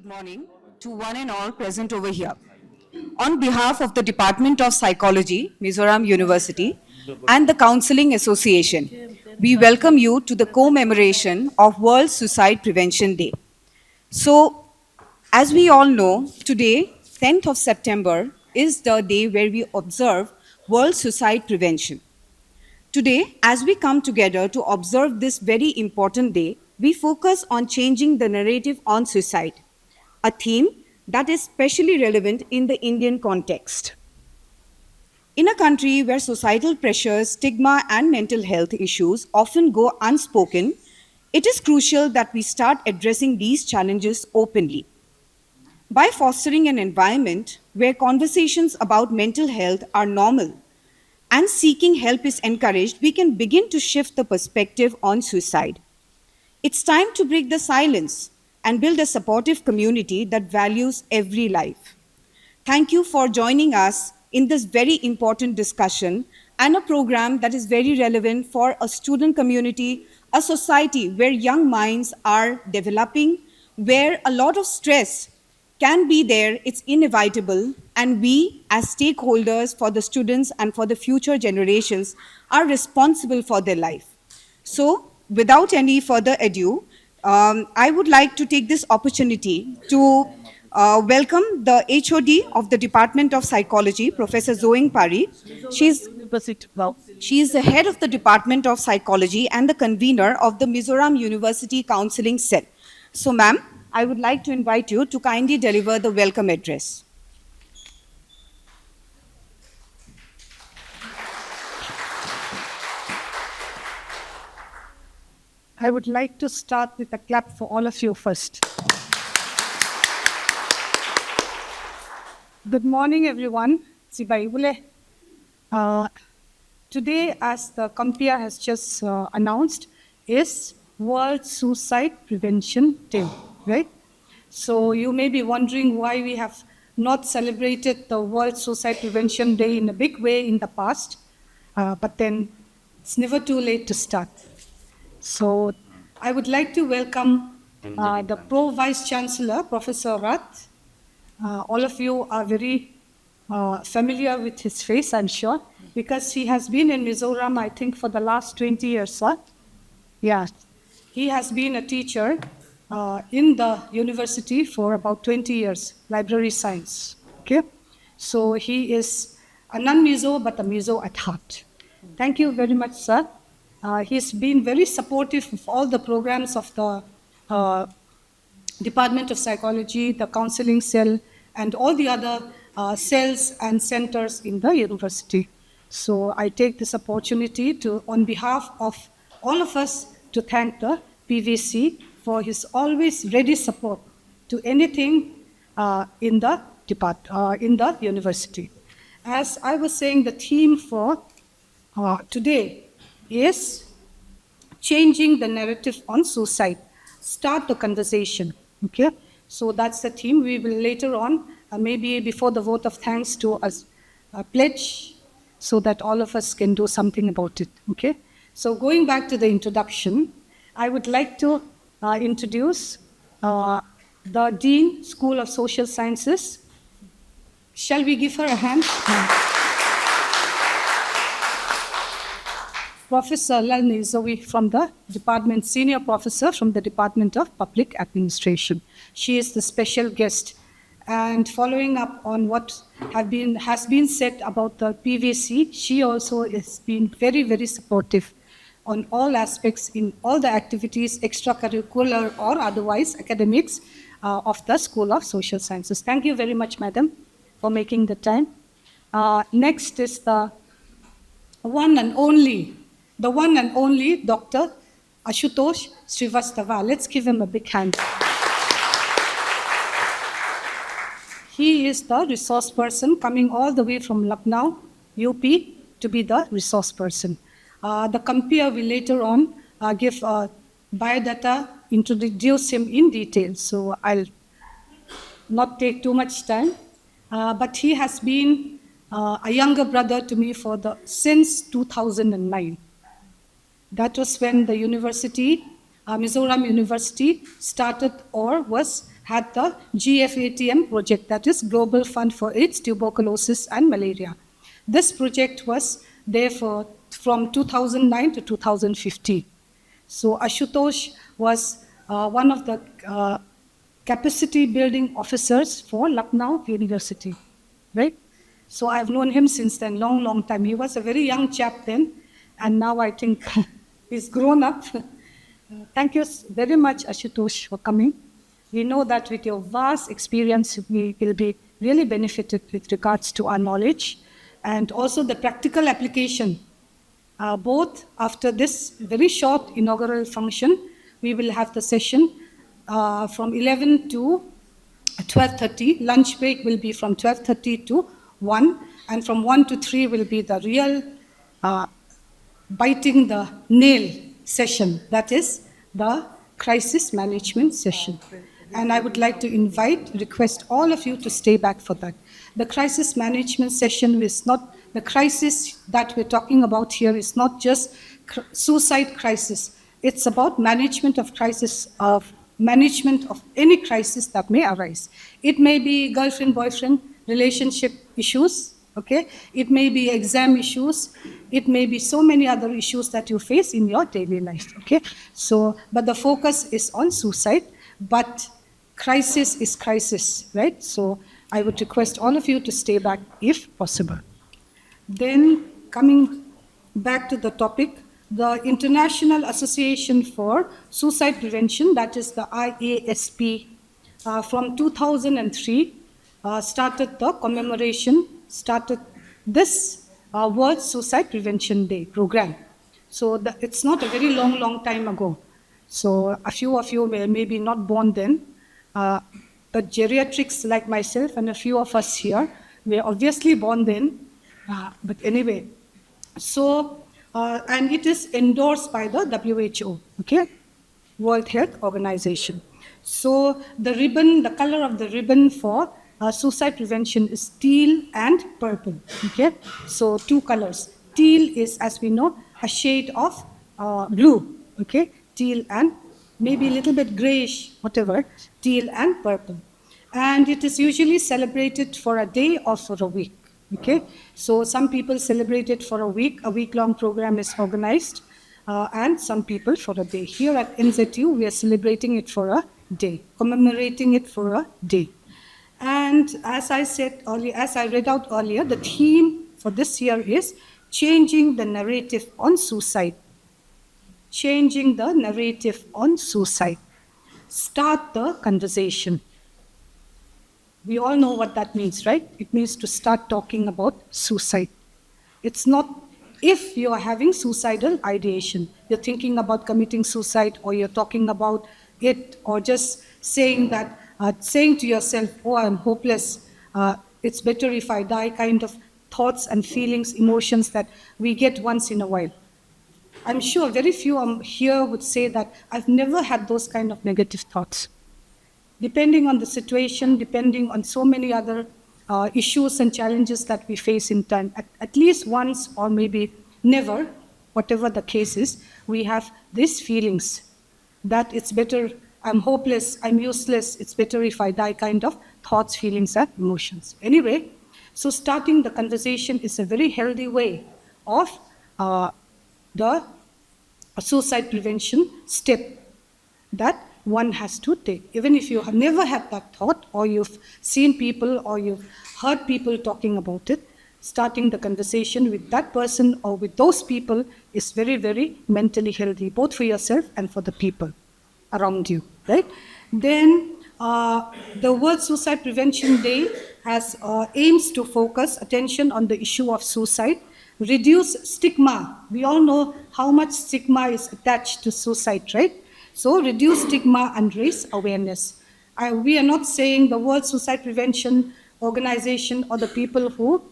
good morning to one and all present over here. On behalf of the Department of Psychology, Mizoram University, and the Counseling Association, we welcome you to the commemoration of World Suicide Prevention Day. So, as we all know, today, 10th of September, is the day where we observe World Suicide Prevention. Today, as we come together to observe this very important day, we focus on changing the narrative on suicide, a theme that is especially relevant in the Indian context. In a country where societal pressures, stigma, and mental health issues often go unspoken, it is crucial that we start addressing these challenges openly. By fostering an environment where conversations about mental health are normal and seeking help is encouraged, we can begin to shift the perspective on suicide. It's time to break the silence and build a supportive community that values every life. Thank you for joining us in this very important discussion and a program that is very relevant for a student community, a society where young minds are developing, where a lot of stress can be there, it's inevitable, and we as stakeholders for the students and for the future generations are responsible for their life. So, without any further ado, I would like to take this opportunity to welcome the HOD of the Department of Psychology, Professor Zoengpari. She is the head of the Department of Psychology and the convener of the Mizoram University Counselling Cell. So, ma'am, I would like to invite you to kindly deliver the welcome address. I would like to start with a clap for all of you first. Good morning, everyone. Today, as the COMPIA has just announced, is World Suicide Prevention Day, right? So you may be wondering why we have not celebrated the World Suicide Prevention Day in a big way in the past, but then it's never too late to start. So I would like to welcome the Vice-Chancellor, Professor Rath. All of you are very familiar with his face, I'm sure, because he has been in Mizoram, I think, for the last 20 years, sir. Yeah, he has been a teacher in the university for about 20 years, library science, okay? So he is a non-Mizo, but a Mizo at heart. Thank you very much, sir. He's been very supportive of all the programs of the Department of Psychology, the Counseling Cell, and all the other cells and centers in the university. So I take this opportunity to, on behalf of all of us, to thank the PVC for his always ready support to anything in the university. As I was saying, the theme for today is changing the narrative on suicide. Start the conversation, okay? So that's the theme. We will later on, maybe before the vote of thanks, to us pledge so that all of us can do something about it, okay? So going back to the introduction, I would like to introduce the Dean, School of Social Sciences. Shall we give her a hand? Professor Lalnzeihzovi from the department, senior professor from the Department of Public Administration. She is the special guest. And following up on what has been said about the PVC, she also has been very, very supportive on all aspects in all the activities, extracurricular or otherwise academics of the School of Social Sciences. Thank you very much, madam, for making the time. Next is the one and only Dr. Ashutosh Srivastava. Let's give him a big hand. He is the resource person coming all the way from Lucknow, UP, to be the resource person. The COMPIA will later on give biodata, introduce him in detail, so I'll not take too much time. But he has been a younger brother to me since 2009. That was when the university, Mizoram University, started or was had the GFATM project, that is Global Fund for AIDS, Tuberculosis and Malaria. This project was there from 2009 to 2015. So Ashutosh was one of the capacity building officers for Lucknow University, right? So I've known him since then, long time. He was a very young chap then, and now I think he's grown up. Thank you very much, Ashutosh, for coming. We know that with your vast experience, we will be really benefited with regards to our knowledge and also the practical application. Both after this very short inaugural function, we will have the session from 11 to 12:30. Lunch break will be from 12:30 to 1, and from 1 to 3 will be the real biting the nail session, that is the crisis management session. And I would like to request all of you to stay back for that. The crisis management session is not, the crisis that we're talking about here is not just suicide crisis. It's about management of crisis, of management of any crisis that may arise. It may be girlfriend-boyfriend relationship issues, okay? It may be exam issues. It may be so many other issues that you face in your daily life, okay? So, but the focus is on suicide, but crisis is crisis, right? So I would request all of you to stay back if possible. Then coming back to the topic, the International Association for Suicide Prevention, that is the IASP, from 2003 started the commemoration, started this World Suicide Prevention Day program. So it's not a very long time ago. So a few of you may be not born then, but geriatrics like myself and a few of us here, were obviously born then, but anyway. So, and it is endorsed by the WHO, okay? World Health Organization. So the ribbon, the color of the ribbon for suicide prevention is teal and purple, okay? So 2 colors. Teal is, as we know, a shade of blue, okay? Teal and maybe a little bit grayish, whatever, teal and purple. And it is usually celebrated for a day or for a week, okay? So some people celebrate it for a week-long program is organized, and some people for a day. Here at MZU, we are celebrating it for a day, commemorating it for a day. And as I said earlier, as I read out earlier, the theme for this year is changing the narrative on suicide. Changing the narrative on suicide. Start the conversation. We all know what that means, right? It means to start talking about suicide. It's not if you are having suicidal ideation, you're thinking about committing suicide, or you're talking about it, or just saying that, saying to yourself, oh, I'm hopeless, it's better if I die, kind of thoughts and feelings, emotions that we get once in a while. I'm sure very few here would say that I've never had those kind of negative thoughts. Depending on the situation, depending on so many other issues and challenges that we face in time, at least once or maybe never, whatever the case is, we have these feelings that it's better, I'm hopeless, I'm useless, it's better if I die, kind of thoughts, feelings, and emotions. Anyway, so starting the conversation is a very healthy way of the suicide prevention step that one has to take. Even if you have never had that thought, or you've seen people, or you've heard people talking about it, starting the conversation with that person or with those people is very, very mentally healthy, both for yourself and for the people around you, right? Then the World Suicide Prevention Day has aims to focus attention on the issue of suicide, reduce stigma. We all know how much stigma is attached to suicide, right? So reduce stigma and raise awareness. We are not saying the World Suicide Prevention Organization or the people who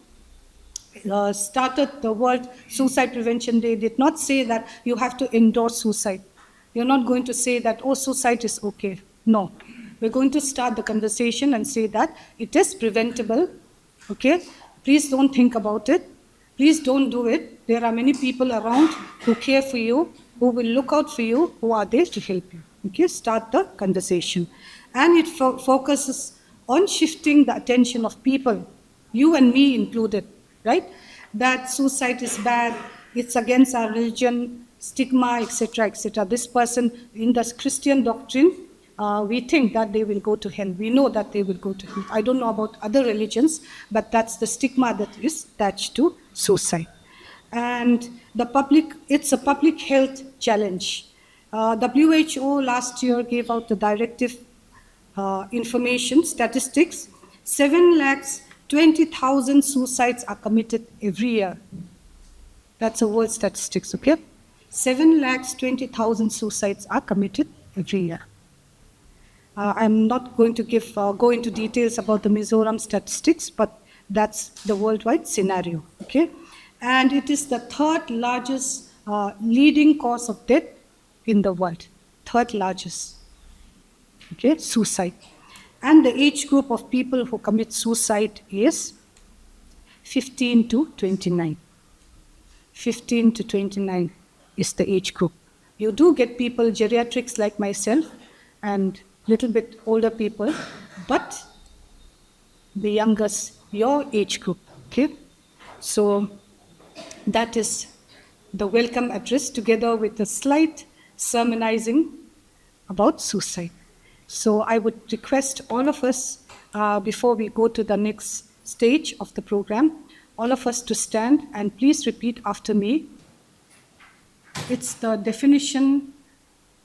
started the World Suicide Prevention Day did not say that you have to endorse suicide. You're not going to say that, oh, suicide is okay. No. We're going to start the conversation and say that it is preventable, okay? Please don't think about it. Please don't do it. There are many people around who care for you, who will look out for you, who are there to help you. Okay, start the conversation. And it focuses on shifting the attention of people, you and me included, right? That suicide is bad, it's against our religion, stigma, etc., etc. This person in the Christian doctrine, we think that they will go to hell. We know that they will go to hell. I don't know about other religions, but that's the stigma that is attached to suicide. And it's a public health challenge. WHO last year gave out the directive information, statistics. 7,20,000 suicides are committed every year. That's a world statistics, okay? 7,20,000 suicides are committed every year. I'm not going to go into details about the Mizoram statistics, but that's the worldwide scenario, okay? And it is the third largest leading cause of death in the world. Third largest, okay, suicide. And the age group of people who commit suicide is 15 to 29. 15 to 29 is the age group. You do get people, geriatrics like myself, and little bit older people, but the youngest, your age group, okay? So that is the welcome address together with a slight sermonizing about suicide. So I would request all of us, before we go to the next stage of the program, all of us to stand and please repeat after me. It's the definition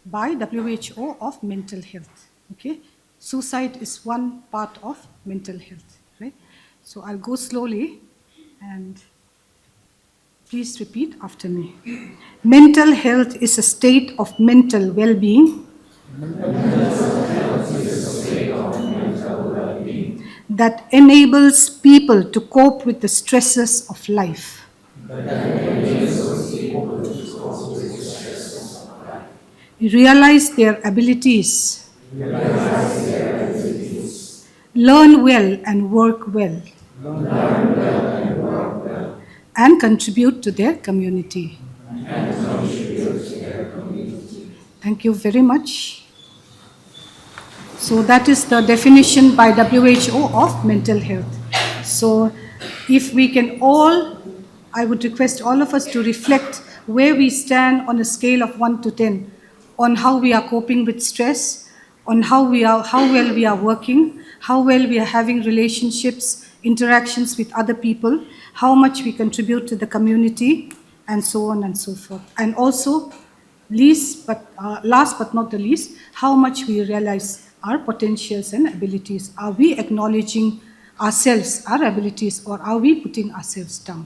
by WHO of mental health, okay? Suicide is one part of mental health, right? So I'll go slowly and please repeat after me. Mental health is a state of mental well-being that enables people to cope with the stresses of life. Realize their abilities. Learn well and work well. And contribute to their community. Thank you very much. So that is the definition by WHO of mental health. So if we can all, I would request all of us to reflect where we stand on a scale of 1 to 10, on how we are coping with stress, on how well we are working, how well we are having relationships, interactions with other people, how much we contribute to the community, and so on and so forth. And also, last but not the least, how much we realize our potentials and abilities. Are we acknowledging ourselves, our abilities, or are we putting ourselves down?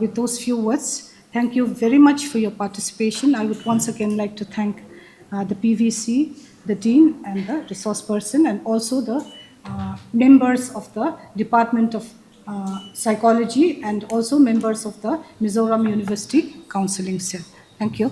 With those few words, thank you very much for your participation. I would once again like to thank the PVC, the Dean, and the resource person, and also the members of the Department of Psychology, and also members of the Mizoram University Counselling Cell. Thank you.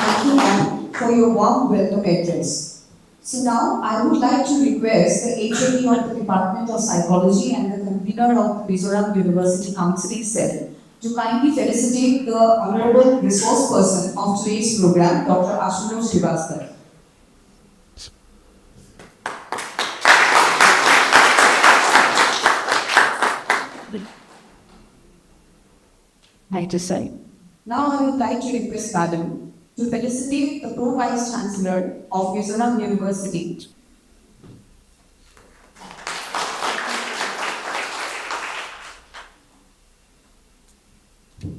Thank you, ma'am, for your warm welcome address. So now I would like to request the HOD of the Department of Psychology and the Convener of the Mizoram University Counselling Cell to kindly felicitate the Honorable Resource Person of today's program, Dr. Ashutosh Srivastava. Now I would like to request Madam to felicitate the Vice-Chancellor of Mizoram University.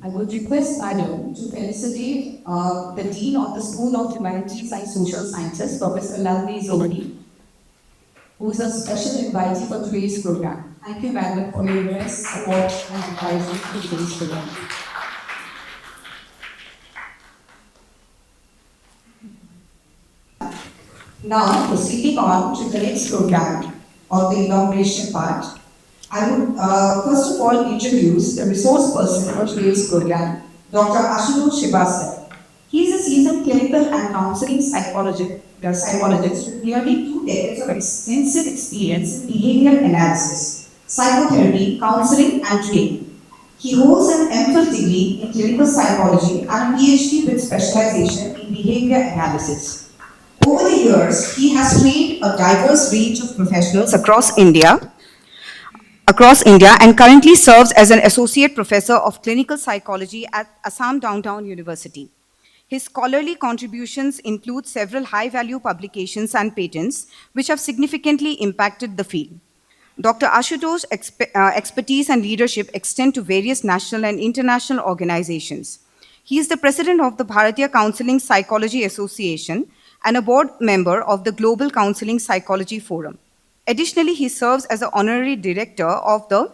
I would request Madam to felicitate the Dean of the School of Humanities and Social Sciences, Professor Lalnzeihzovi, who is a special invitee for today's program. Thank you, Madam, for your immense support and advisory to today's program. Now, proceeding on to the next program of the inauguration part, I would first of all introduce the resource person for today's program, Dr. Ashutosh Srivastava. He is a seasoned clinical and counseling psychologist with nearly 2 decades of extensive experience in behavior analysis, psychotherapy, counseling, and training. He holds an MPhil degree in clinical psychology and a PhD with specialization in behavior analysis. Over the years, he has trained a diverse range of professionals across India and currently serves as an associate professor of clinical psychology at Assam Downtown University. His scholarly contributions include several high-value publications and patents, which have significantly impacted the field. Dr. Ashutosh's expertise and leadership extend to various national and international organizations. He is the president of the Bharatiya Counselling Psychology Association and a board member of the Global Counseling Psychology Forum. Additionally, he serves as the honorary director of the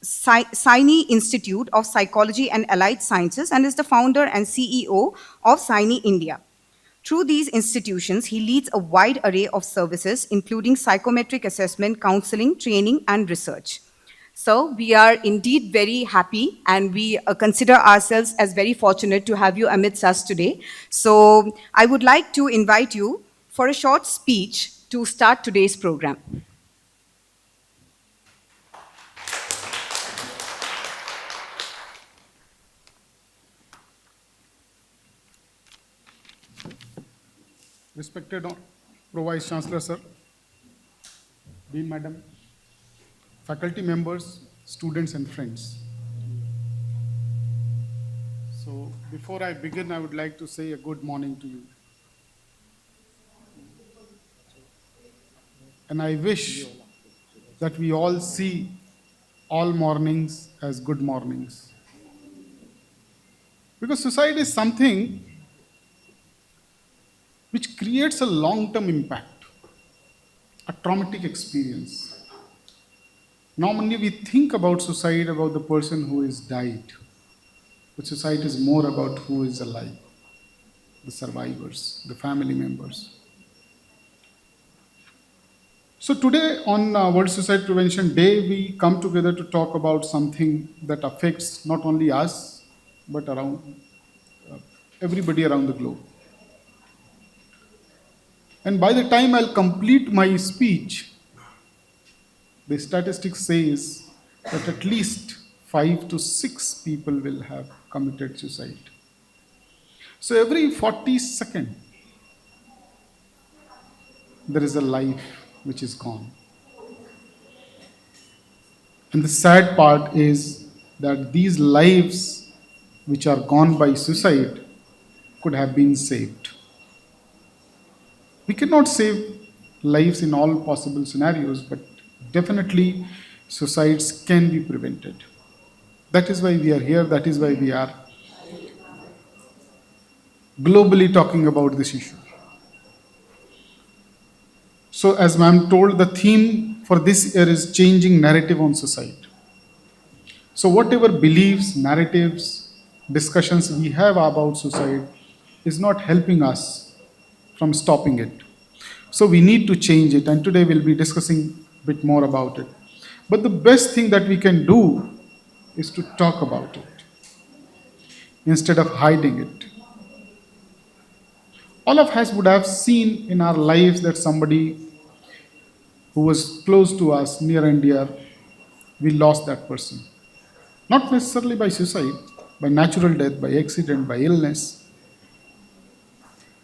Saini Institute of Psychology and Allied Sciences and is the founder and CEO of Saini India. Through these institutions, he leads a wide array of services, including psychometric assessment, counseling, training, and research. So we are indeed very happy, and we consider ourselves as very fortunate to have you amidst us today. So I would like to invite you for a short speech to start today's program. Respected Pro Vice-Chancellor, sir, Dean Madam, faculty members, students and friends. So before I begin, I would like to say a good morning to you. And I wish that we all see all mornings as good mornings. Because suicide is something which creates a long-term impact, a traumatic experience. Normally we think about suicide, about the person who has died. But suicide is more about who is alive, the survivors, the family members. So today on World Suicide Prevention Day, we come together to talk about something that affects not only us, but around everybody around the globe. And by the time I'll complete my speech, the statistics says that at least 5 to 6 people will have committed suicide. So every 40 seconds, there is a life which is gone. And the sad part is that these lives which are gone by suicide could have been saved. We cannot save lives in all possible scenarios, but definitely suicides can be prevented. That is why we are here, that is why we are globally talking about this issue. So as ma'am told, the theme for this year is changing narrative on suicide. So whatever beliefs, narratives, discussions we have about suicide is not helping us from stopping it. So we need to change it, and today we'll be discussing a bit more about it. But the best thing that we can do is to talk about it instead of hiding it. All of us would have seen in our lives that somebody who was close to us, near and dear, we lost that person. Not necessarily by suicide, by natural death, by accident, by illness.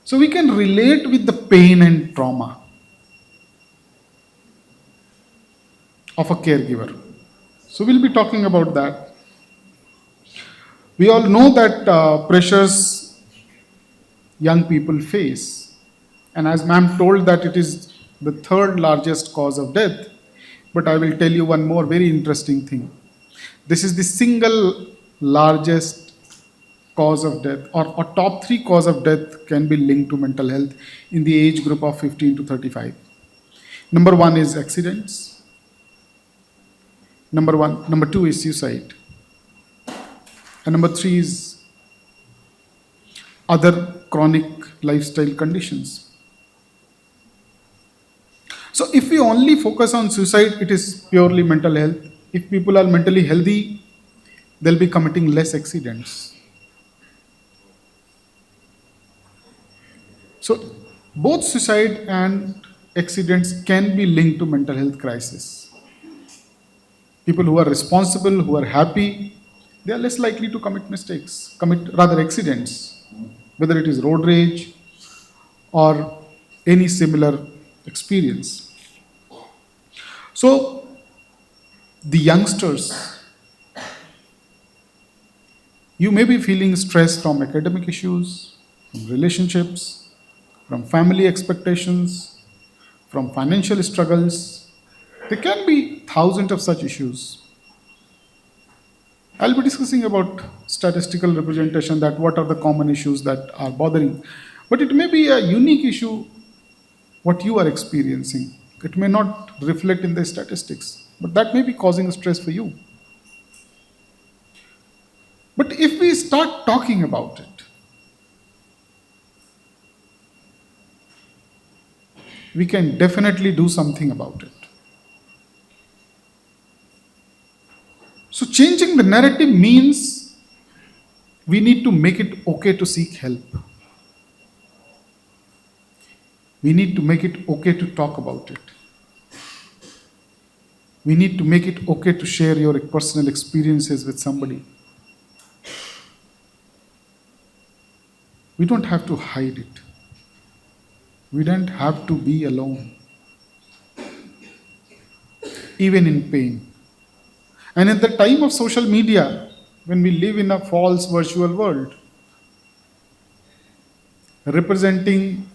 So we can relate with the pain and trauma of a caregiver. So we'll be talking about that. We all know that pressures young people face. And as ma'am told that it is the third largest cause of death, but I will tell you one more very interesting thing. This is the single largest cause of death, or top 3 cause of death can be linked to mental health in the age group of 15 to 35. Number 1 is accidents. Number 2 is suicide. And number 3 is other chronic lifestyle conditions. So if we only focus on suicide, it is purely mental health. If people are mentally healthy, they'll be committing less accidents. So both suicide and accidents can be linked to mental health crisis. People who are responsible, who are happy, they are less likely to commit mistakes, commit rather accidents, whether it is road rage or any similar experience. So, the youngsters, you may be feeling stress from academic issues, from relationships, from family expectations, from financial struggles. There can be thousands of such issues. I'll be discussing about statistical representation, that what are the common issues that are bothering. But it may be a unique issue what you are experiencing. It may not reflect in the statistics, but that may be causing stress for you. But if we start talking about it, we can definitely do something about it. So, changing the narrative means we need to make it okay to seek help. We need to make it okay to talk about it. We need to make it okay to share your personal experiences with somebody. We don't have to hide it. We don't have to be alone, even in pain. And at the time of social media, when we live in a false virtual world, representing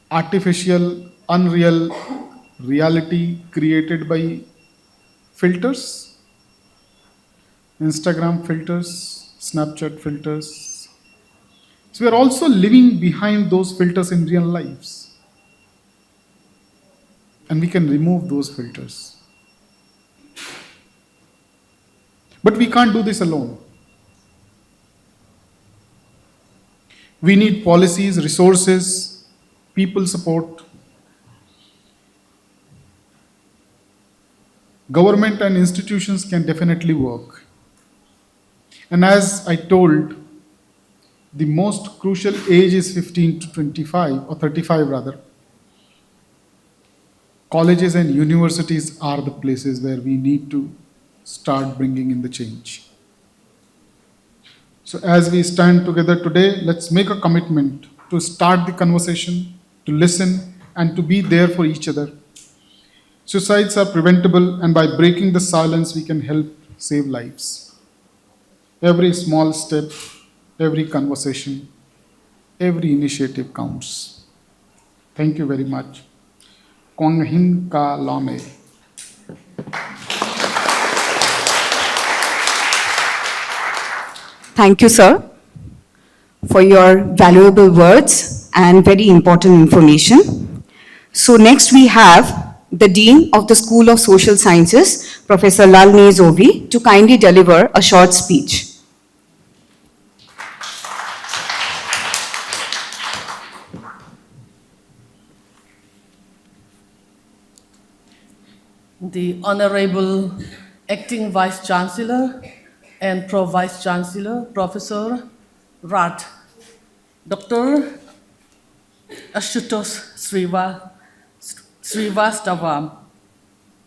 artificial, unreal reality created by filters, Instagram filters, Snapchat filters. So we are also living behind those filters in real lives. And we can remove those filters. But we can't do this alone. We need policies, resources, people support. Government and institutions can definitely work. And as I told, the most crucial age is 15 to 25, or 35 rather. Colleges and universities are the places where we need to start bringing in the change. So as we stand together today, let's make a commitment to start the conversation, to listen, and to be there for each other. Suicides are preventable, and by breaking the silence, we can help save lives. Every small step, every conversation, every initiative counts. Thank you very much. Kwang Hin Ka Lame. Thank you, sir, for your valuable words and very important information. So next we have the Dean of the School of Social Sciences, Professor Lalnzeihzovi, to kindly deliver a short speech. The Honorable Acting Vice-Chancellor and Pro-Vice-Chancellor, Professor Rath, Dr. Ashutosh Srivastava,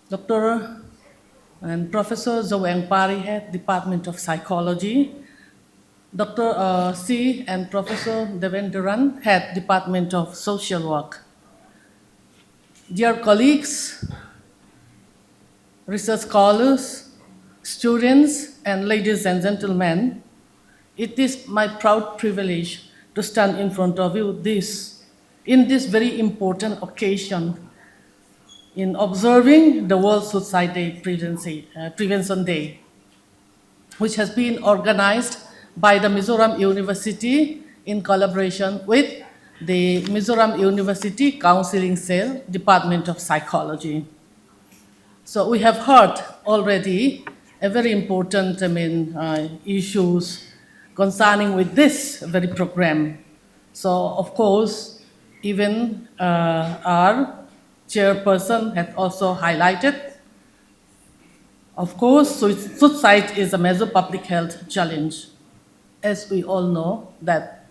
Dr. and Professor Zoengpari, Head Department of Psychology, Dr. C. and Professor Devendiran, Head Department of Social Work. Dear colleagues, research scholars, students, and ladies and gentlemen, it is my proud privilege to stand in front of you in this very important occasion in observing the World Suicide Day Prevention Day, which has been organized by the Mizoram University in collaboration with the Mizoram University Counselling Cell, Department of Psychology. So we have heard already a very important issues concerning with this very program. So of course, even our chairperson had also highlighted, of course, suicide is a major public health challenge. As we all know that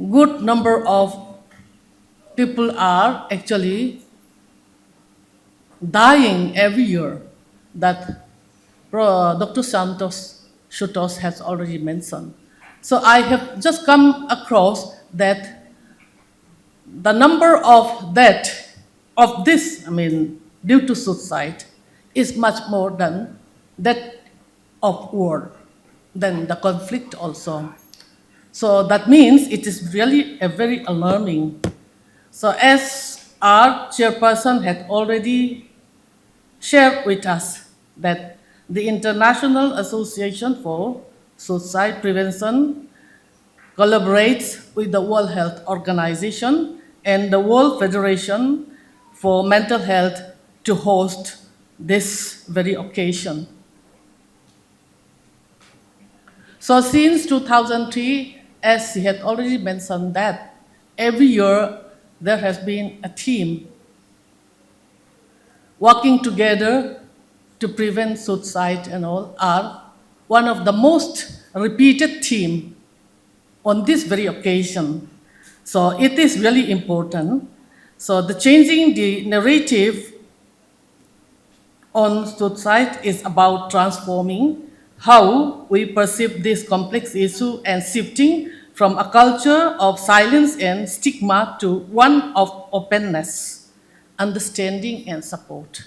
good number of people are actually dying every year, that Dr. Ashutosh has already mentioned. So I have just come across that the number of death of this, due to suicide, is much more than that of war, than the conflict also. So that means it is really a very alarming. So as our chairperson had already shared with us that the International Association for Suicide Prevention collaborates with the World Health Organization and the World Federation for Mental Health to host this very occasion. So since 2003, as he had already mentioned that every year there has been a team working together to prevent suicide and all are one of the most repeated theme on this very occasion. So it is really important. So the changing the narrative on suicide is about transforming how we perceive this complex issue and shifting from a culture of silence and stigma to one of openness, understanding, and support.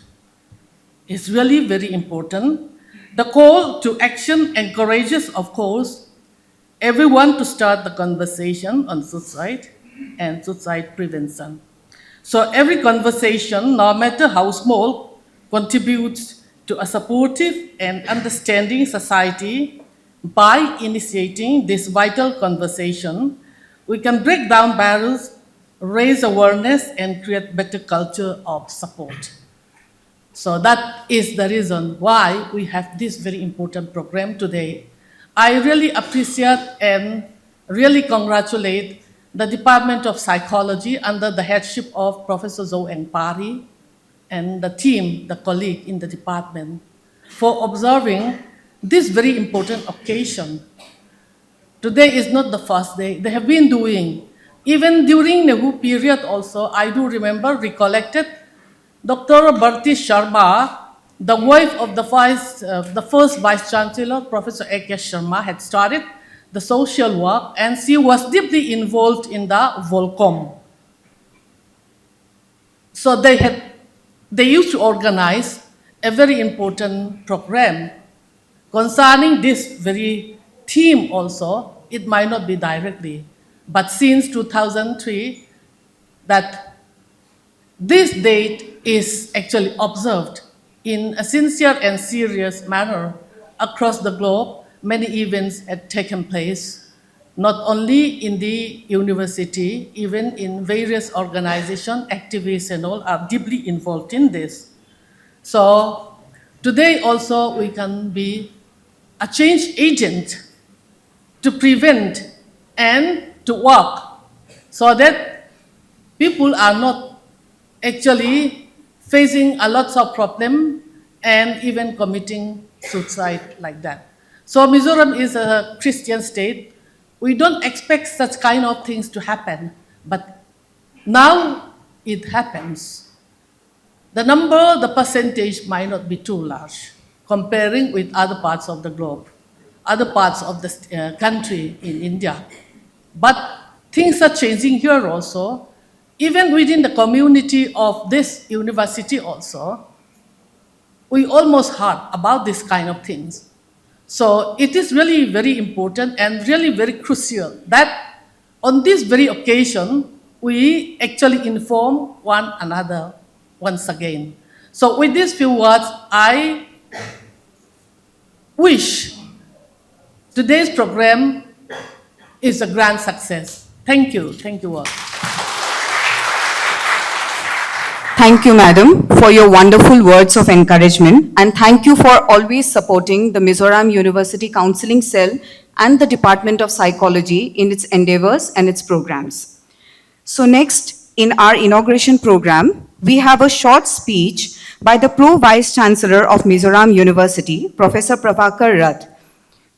It's really very important. The call to action encourages, of course, everyone to start the conversation on suicide and suicide prevention. So every conversation, no matter how small, contributes to a supportive and understanding society. By initiating this vital conversation, we can break down barriers, raise awareness, and create better culture of support. So that is the reason why we have this very important program today. I really appreciate and really congratulate the Department of Psychology under the headship of Professor Zoengpari and the team, the colleague in the department, for observing this very important occasion. Today is not the first day. They have been doing, even during the WHO period also, I do remember, recollected, Dr. Bharatiya Sharma, the wife of the first Vice-Chancellor, Professor A.K. Sharma, had started the social work, and she was deeply involved in the Volcom. So they used to organize a very important program concerning this very theme also. It might not be directly, but since 2003, that this date is actually observed in a sincere and serious manner across the globe. Many events had taken place, not only in the university, even in various organizations, activists and all are deeply involved in this. So today also we can be a change agent to prevent and to work so that people are not actually facing a lot of problems and even committing suicide like that. So Mizoram is a Christian state. We don't expect such kind of things to happen, but now it happens. The percentage might not be too large comparing with other parts of the globe, other parts of the country in India. But things are changing here also. Even within the community of this university also, we almost heard about this kind of things. So it is really very important and really very crucial that on this very occasion, we actually inform one another once again. So with these few words, I wish today's program is a grand success. Thank you. Thank you all. Thank you, madam, for your wonderful words of encouragement, and thank you for always supporting the Mizoram University Counselling Cell and the Department of Psychology in its endeavors and its programs. So next, in our inauguration program, we have a short speech by the Vice-Chancellor of Mizoram University, Professor Pravakar Rath.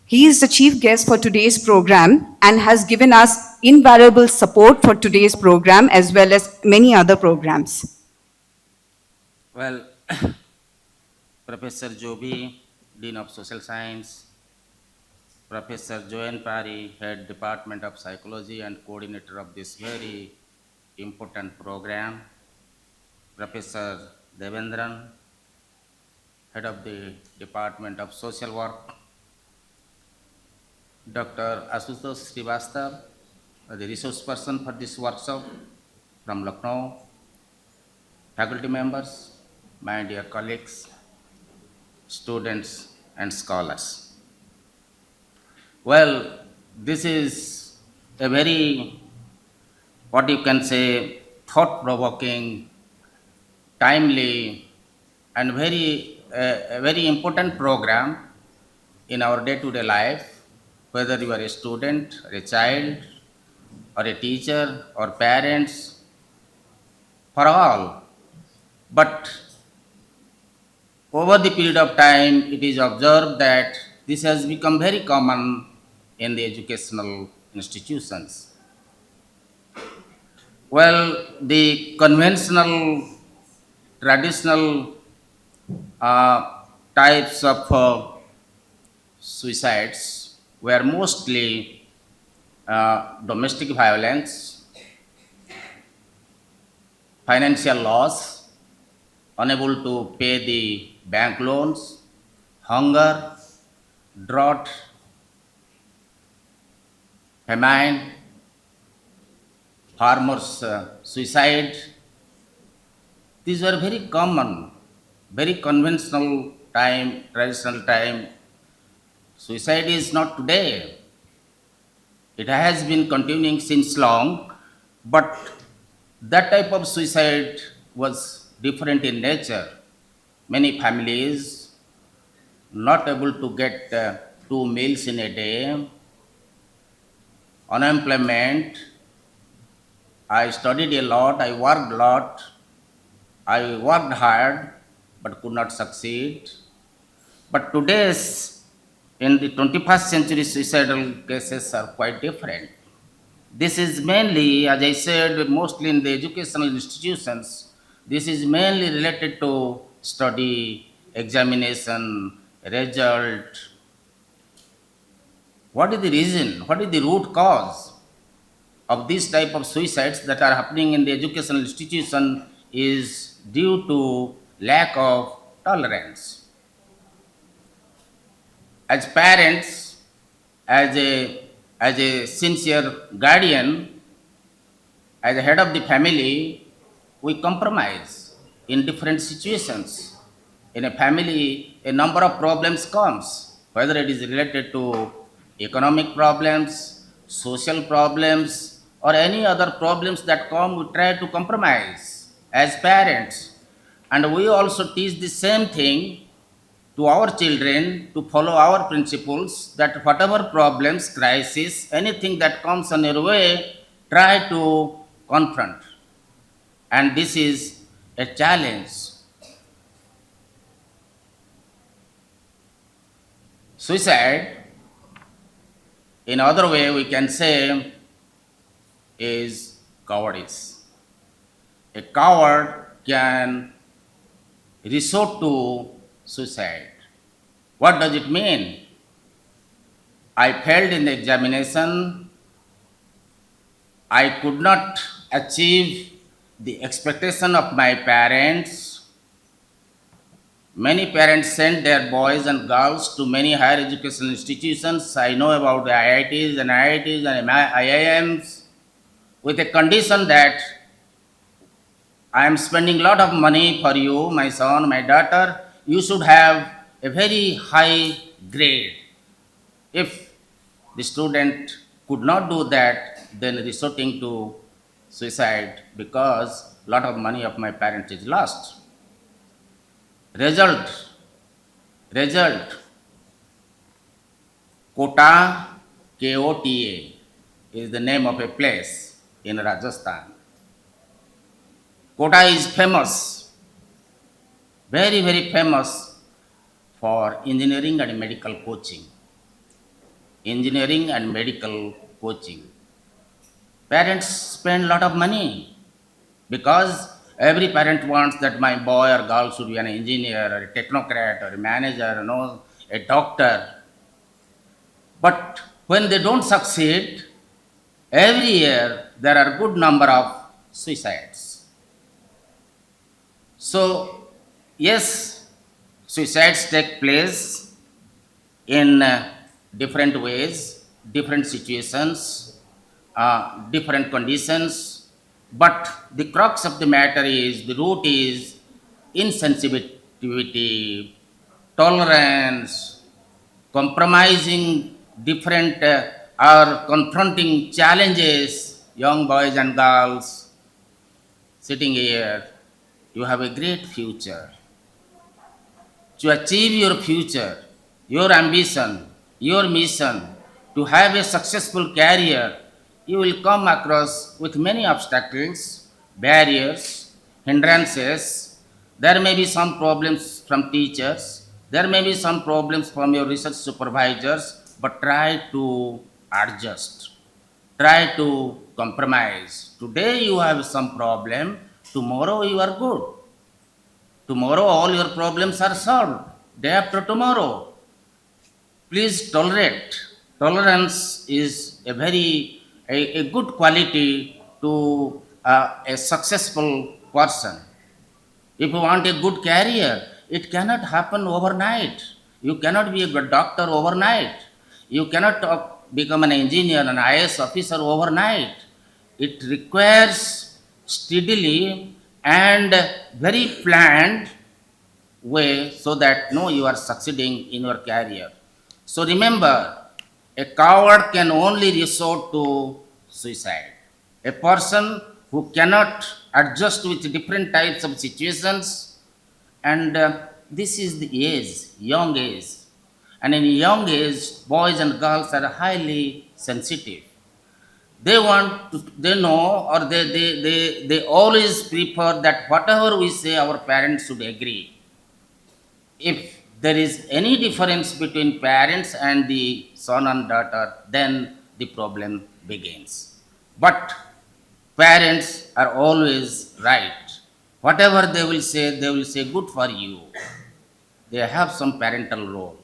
He is the chief guest for today's program and has given us invaluable support for today's program as well as many other programs. Well, Professor Joby Dean of Social Science, Professor Zoengpari, Head Department of Psychology and Coordinator of this very important program, Professor Devendiran, Head of the Department of Social Work, Dr. Ashutosh Srivastava, the resource person for this workshop from Lucknow, faculty members, my dear colleagues, students and scholars. Well, this is a very, what you can say, thought-provoking, timely, and a very important program in our day-to-day life, whether you are a student, or a child, or a teacher, or parents, for all. But over the period of time, it is observed that this has become very common in the educational institutions. Well, the conventional, traditional types of suicides were mostly domestic violence, financial loss, unable to pay the bank loans, hunger, drought, famine, farmers' suicide. These were very common, very conventional time, traditional time. Suicide is not today. It has been continuing since long, but that type of suicide was different in nature. Many families not able to get 2 meals in a day, unemployment. I studied a lot, I worked a lot, I worked hard, but could not succeed. But today's, in the 21st century, suicidal cases are quite different. This is mainly, as I said, mostly in the educational institutions. This is mainly related to study, examination, result. What is the reason? What is the root cause of this type of suicides that are happening in the educational institution is due to lack of tolerance. As parents, as a sincere guardian, as a head of the family, we compromise in different situations. In a family, a number of problems comes, whether it is related to economic problems, social problems, or any other problems that come, we try to compromise as parents. And we also teach the same thing to our children to follow our principles that whatever problems, crisis, anything that comes on your way, try to confront. And this is a challenge. Suicide, in other way we can say, is cowardice. A coward can resort to suicide. What does it mean? I failed in the examination. I could not achieve the expectation of my parents. Many parents send their boys and girls to many higher educational institutions. I know about the IITs and IIMs with a condition that I am spending a lot of money for you, my son, my daughter. You should have a very high grade. If the student could not do that, then resorting to suicide because a lot of money of my parents is lost. Result, Kota, Kota, is the name of a place in Rajasthan. Kota is famous, very, very famous for engineering and medical coaching. Engineering and medical coaching. Parents spend a lot of money because every parent wants that my boy or girl should be an engineer or a technocrat or a manager, a doctor. But when they don't succeed, every year there are good number of suicides. So, yes, suicides take place in different ways, different situations, different conditions, but the crux of the matter is, the root is insensitivity, tolerance, compromising different or confronting challenges. Young boys and girls sitting here, you have a great future. To achieve your future, your ambition, your mission, to have a successful career, you will come across with many obstacles, barriers, hindrances. There may be some problems from teachers, there may be some problems from your research supervisors, but try to adjust, try to compromise. Today you have some problem, tomorrow you are good. Tomorrow all your problems are solved. Day after tomorrow. Please tolerate. Tolerance is a good quality to a successful person. If you want a good career, it cannot happen overnight. You cannot be a good doctor overnight. You cannot become an engineer, an IAS officer overnight. It requires steadily and very planned way so that you are succeeding in your career. So remember, a coward can only resort to suicide. A person who cannot adjust with different types of situations, and this is the age, young age. And in young age, boys and girls are highly sensitive. They know, or they always prefer that whatever we say, our parents should agree. If there is any difference between parents and the son and daughter, then the problem begins. But parents are always right. Whatever they will say good for you. They have some parental role.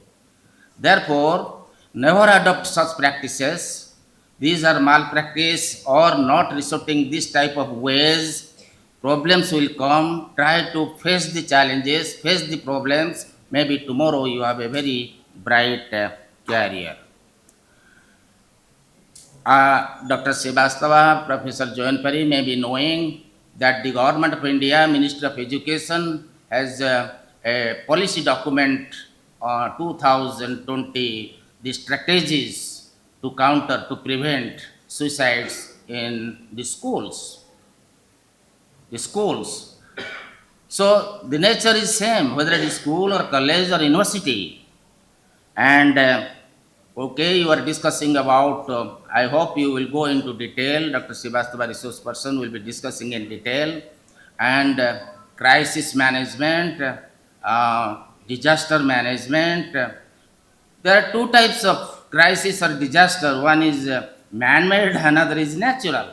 Therefore, never adopt such practices. These are malpractice or not resorting this type of ways. Problems will come. Try to face the challenges, face the problems. Maybe tomorrow you have a very bright career. Dr. Srivastava, Professor Zoengpari may be knowing that the Government of India, Ministry of Education, has a policy document 2020, the strategies to prevent suicides in the schools. So the nature is same, whether it is school or college or university. And you are discussing about, I hope you will go into detail, Dr. Srivastava, resource person, will be discussing in detail, and crisis management, disaster management. There are two types of crisis or disaster. One is man-made, another is natural.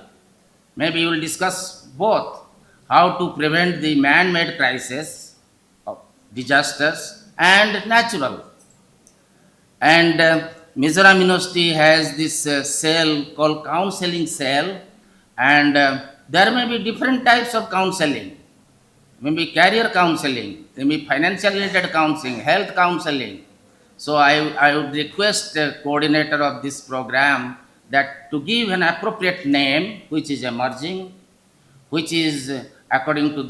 Maybe you will discuss both, how to prevent the man-made crisis, disasters, and natural. And Mizoram University has this cell called Counselling Cell, and there may be different types of counseling. Maybe career counseling, maybe financial related counseling, health counseling. So I would request the coordinator of this program that to give an appropriate name which is emerging, which is according to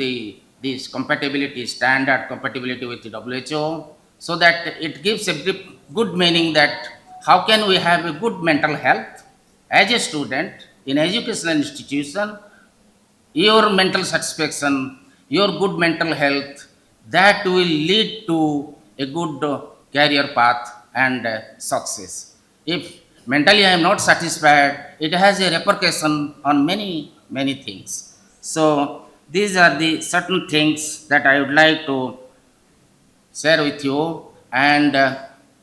this compatibility standard, compatibility with the WHO, so that it gives a good meaning that how can we have a good mental health as a student in educational institution, your mental satisfaction, your good mental health, that will lead to a good career path and success. If mentally I am not satisfied, it has a repercussion on many things. So these are the certain things that I would like to share with you, and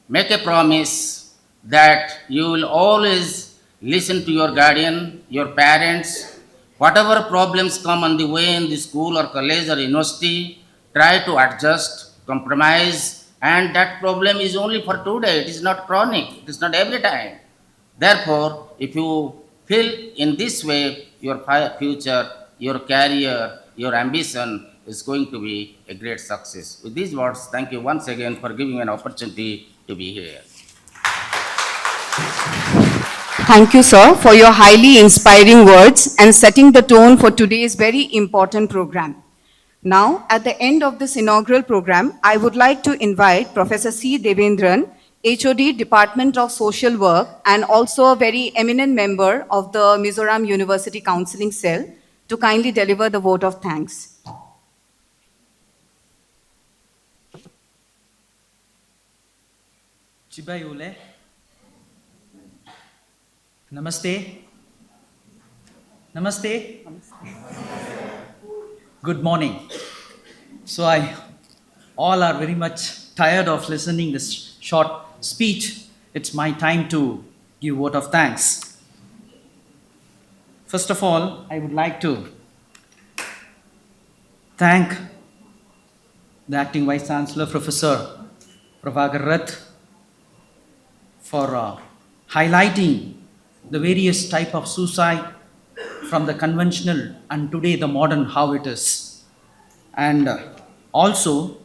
make a promise that you will always listen to your guardian, your parents. Whatever problems come on the way in the school or college or university, try to adjust, compromise, And that problem is only for today, it is not chronic, it is not every time. Therefore, if you feel in this way, your future, your career, your ambition is going to be a great success. With these words, thank you once again for giving me an opportunity to be here. Thank you, sir, for your highly inspiring words and setting the tone for today's very important program. Now, at the end of this inaugural program, I would like to invite Professor C. Devendiran, HOD, Department of Social Work, and also a very eminent member of the Mizoram University Counselling Cell, to kindly deliver the vote of thanks. Chibayule. Namaste. Namaste. Good morning. So all are very much tired of listening this short speech. It's my time to give vote of thanks. First of all, I would like to thank the acting Vice-Chancellor, Professor Pravakar Rath, for highlighting the various type of suicide from the conventional and today the modern how it is, and also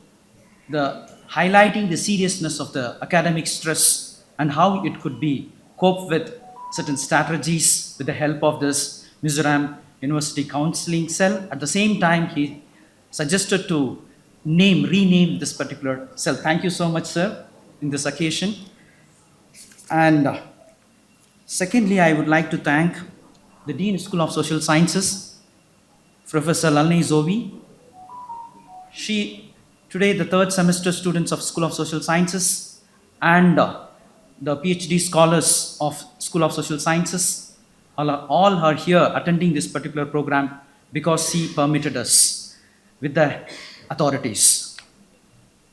the highlighting the seriousness of the academic stress and how it could be coped with certain strategies with the help of this Mizoram University Counselling Cell. At the same time, he suggested to rename this particular cell. Thank you so much, sir, in this occasion. And secondly, I would like to thank the Dean School of Social Sciences, Professor Lalnzeihzovi. She, today the third semester students of School of Social Sciences and the PhD scholars of School of Social Sciences, all are here attending this particular program because she permitted us with the authorities.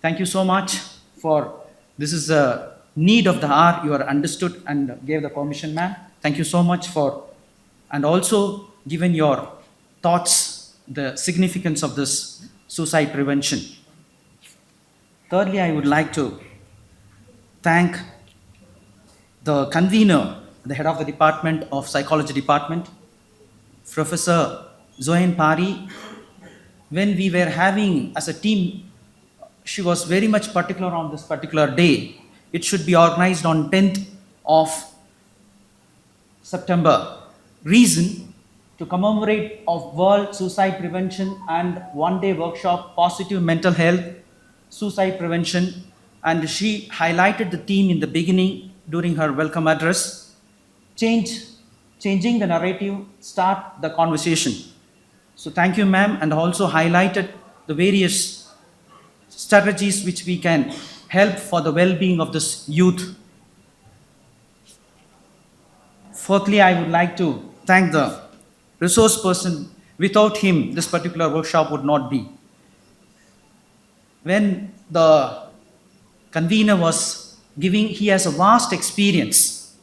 Thank you so much for, this is a need of the hour, you are understood and gave the permission, ma'am. Thank you so much for, and also given your thoughts, the significance of this suicide prevention. Thirdly, I would like to thank the convener, the head of the Department of Psychology Department, Professor Zoengpari. When we were having as a team, she was very much particular on this particular day. It should be organized on 10th of September. Reason, to commemorate of World Suicide Prevention and one-day workshop, Positive Mental Health, Suicide Prevention. And she highlighted the theme in the beginning during her welcome address, changing the narrative, start the conversation. So thank you, ma'am, and also highlighted the various strategies which we can help for the well-being of this youth. Fourthly, I would like to thank the resource person. Without him, this particular workshop would not be. When the convener was giving, he has a vast experience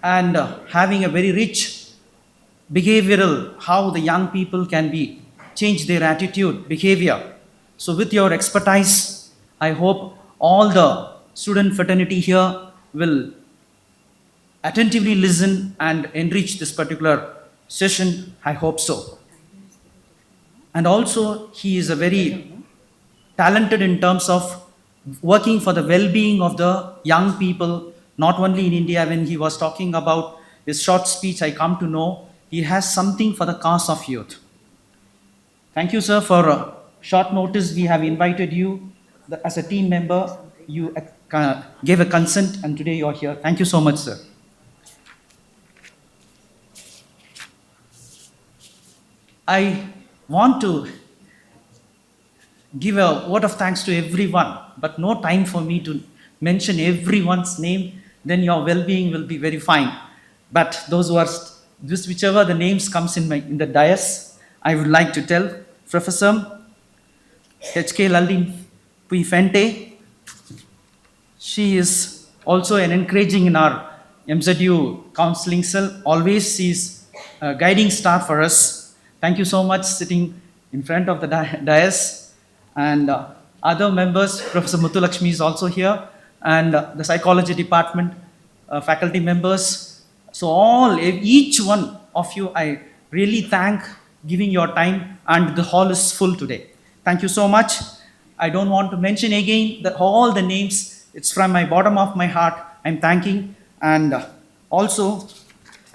and having a very rich behavioral, how the young people can be change their attitude, behavior. So with your expertise, I hope all the student fraternity here will attentively listen and enrich this particular session. I hope so. And also, he is a very talented in terms of working for the well-being of the young people, not only in India. When he was talking about his short speech, I come to know he has something for the cause of youth. Thank you, sir, for short notice. We have invited you as a team member. You gave a consent and today you are here. Thank you so much, sir. I want to give a word of thanks to everyone, but no time for me to mention everyone's name, then your well-being will be very fine. But those who are, whichever the names comes in the dais, I would like to tell Professor H.K. Lalnzeihzovi. She is also an encouraging in our MZU Counselling Cell. Always she is a guiding star for us. Thank you so much sitting in front of the dais. And other members. Professor Muthulakshmi is also here, and the psychology department faculty members. So each one of you, I really thank giving your time, and the hall is full today. Thank you so much. I don't want to mention again all the names. It's from my bottom of my heart. I'm thanking, and also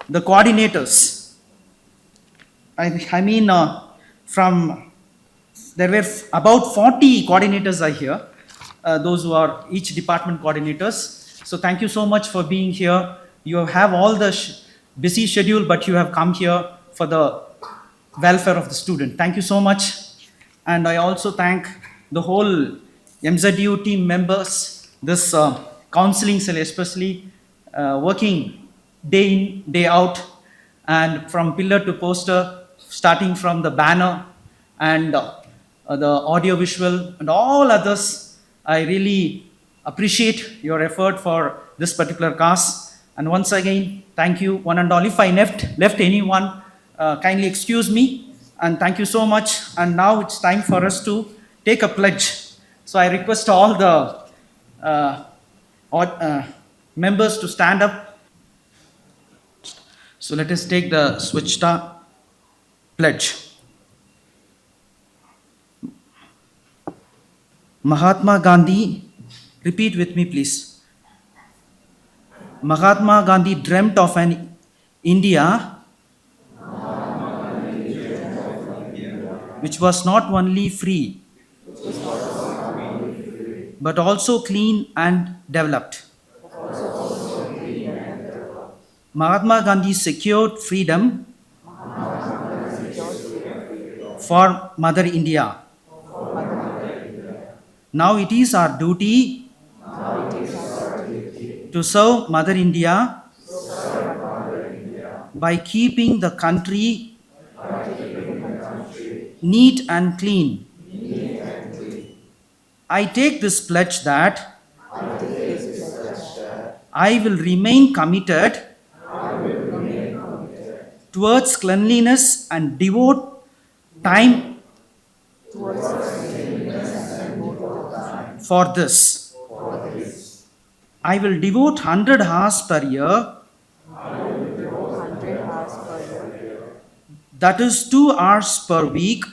the coordinators. I mean, from there were about 40 coordinators are here. Those who are each department coordinators. So thank you so much for being here. You have all the busy schedule, but you have come here for the welfare of the student. Thank you so much. And I also thank the whole MZU team members, this counseling cell especially, working day in, day out, and from pillar to poster, starting from the banner and the audio visual and all others. I really appreciate your effort for this particular cause. And once again, thank you one and all. If I left anyone, kindly excuse me, and thank you so much. And now it's time for us to take a pledge. So I request all the members to stand up. So let us take the Swachhta pledge. Mahatma Gandhi, repeat with me please. Mahatma Gandhi dreamt of an India which was not only free but also clean and developed. Mahatma Gandhi secured freedom for Mother India. Now it is our duty to serve Mother India by keeping the country neat and clean. I take this pledge that I will remain committed towards cleanliness and devote time for this. I will devote 100 hours per year, that is 2 hours per week,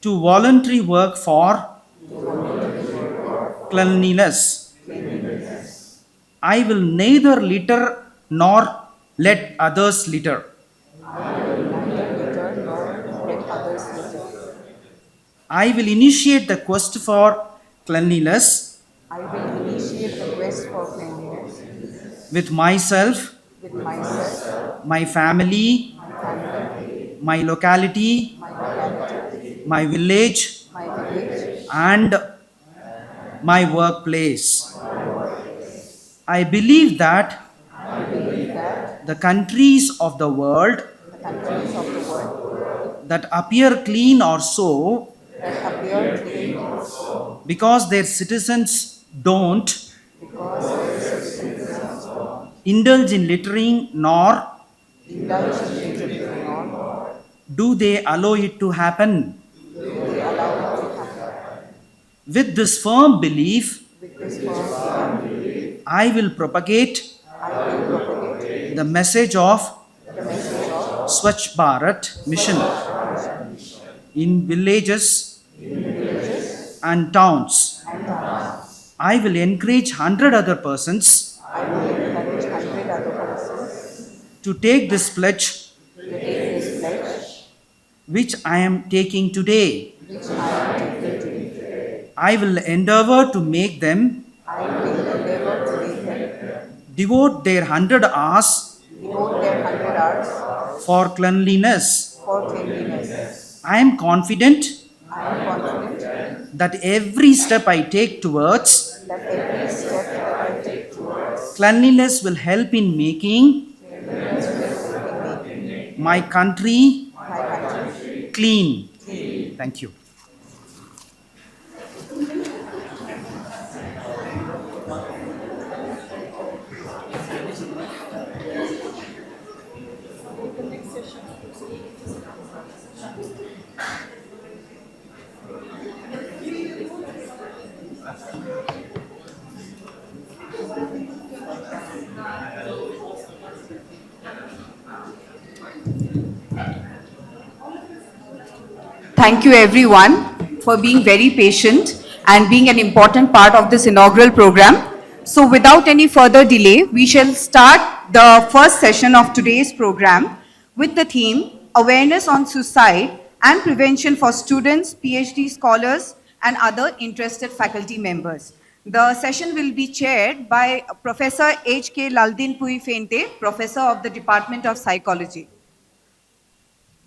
to voluntary work for cleanliness. I will neither litter nor let others litter. I will initiate the quest for cleanliness with myself, my family, my locality, my village, and my workplace. I believe that the countries of the world that appear clean or so because their citizens don't indulge in littering nor do they allow it to happen. With this firm belief, I will propagate the message of Swachh Bharat mission in villages and towns. I will encourage 100 other persons to take this pledge which I am taking today. I will endeavor to make them devote their 100 hours for cleanliness. I am confident that every step I take towards cleanliness will help in making my country clean. Thank you. thank you everyone for being very patient and being an important part of this inaugural program. So without any further delay, we shall start the first session of today's program with the theme Awareness on Suicide and Prevention for Students, PhD scholars and other interested faculty members. The session will be chaired by Professor H.K. Laldinpui Fente, Professor of the Department of Psychology.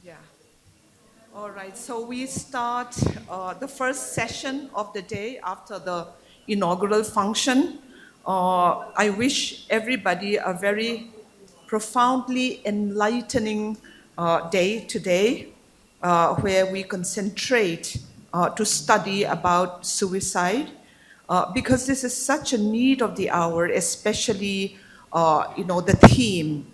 Yeah. All right, so we start the first session of the day after the inaugural function. I wish everybody a very profoundly enlightening day today, where we concentrate to study about suicide, because this is such a need of the hour, especially the theme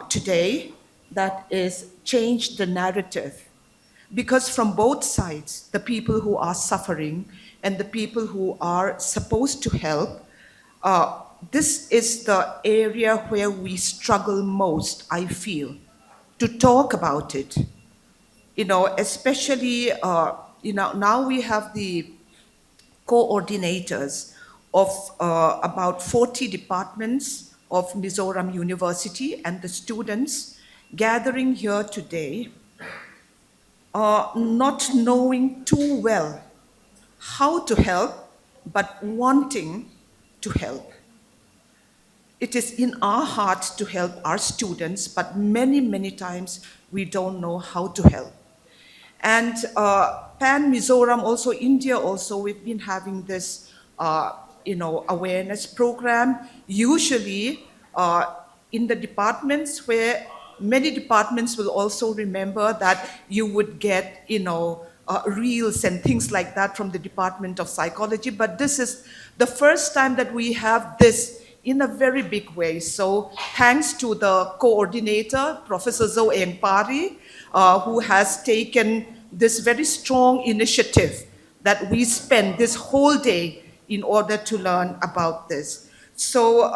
today, that is change the narrative. Because from both sides, the people who are suffering and the people who are supposed to help, this is the area where we struggle most, I feel, to talk about it. Especially, now we have the coordinators of about 40 departments of Mizoram University and the students gathering here today, not knowing too well how to help, but wanting to help. It is in our hearts to help our students, but many, many times we don't know how to help. And Pan-Mizoram, also India also, we've been having this awareness program, usually in the departments where many departments will also remember that you would get, reels and things like that from the Department of Psychology. But this is the first time that we have this in a very big way. So thanks to the coordinator, Professor Zoengpari, who has taken this very strong initiative that we spend this whole day in order to learn about this. So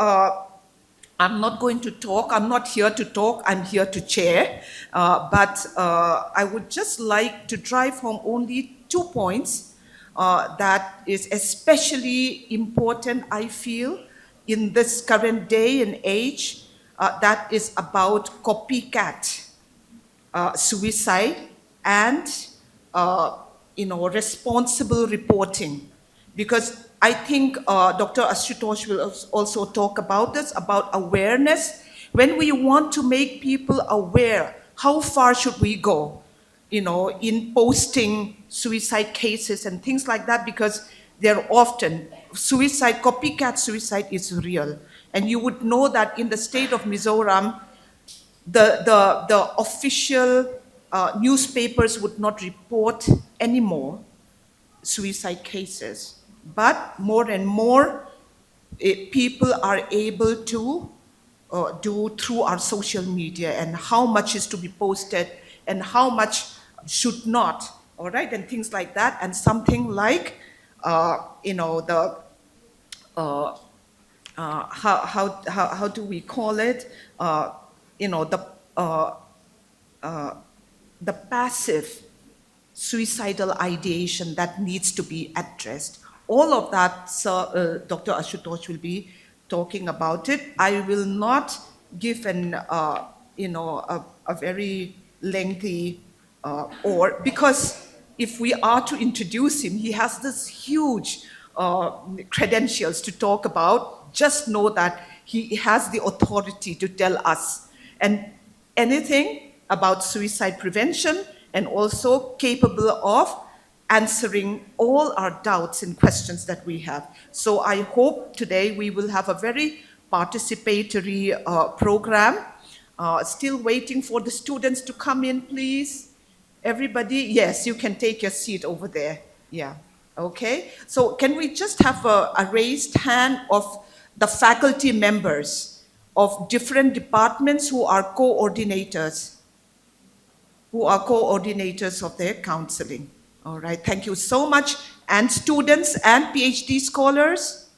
I'm not going to talk. I'm not here to talk. I'm here to chair. But I would just like to drive home only 2 points that is especially important, I feel, in this current day and age. That is about copycat suicide and responsible reporting. Because I think Dr. Ashutosh will also talk about this, about awareness. When we want to make people aware, how far should we go, in posting suicide cases and things like that, because they're often, copycat suicide is real. And you would know that in the state of Mizoram, the official newspapers would not report anymore suicide cases. But more and more people are able to do through our social media, and how much is to be posted and how much should not, all right, and things like that. And something like, how do we call it? The passive suicidal ideation that needs to be addressed. All of that, Dr. Ashutosh will be talking about it. I will not give a very lengthy, because if we are to introduce him, he has this huge credentials to talk about. Just know that he has the authority to tell us and anything about suicide prevention, and also capable of answering all our doubts and questions that we have. So I hope today we will have a very participatory program. Still waiting for the students to come in, please. Everybody, yes, you can take your seat over there. Yeah, okay. So can we just have a raised hand of the faculty members of different departments who are coordinators of their counseling? All right, thank you so much. And students and PhD scholars?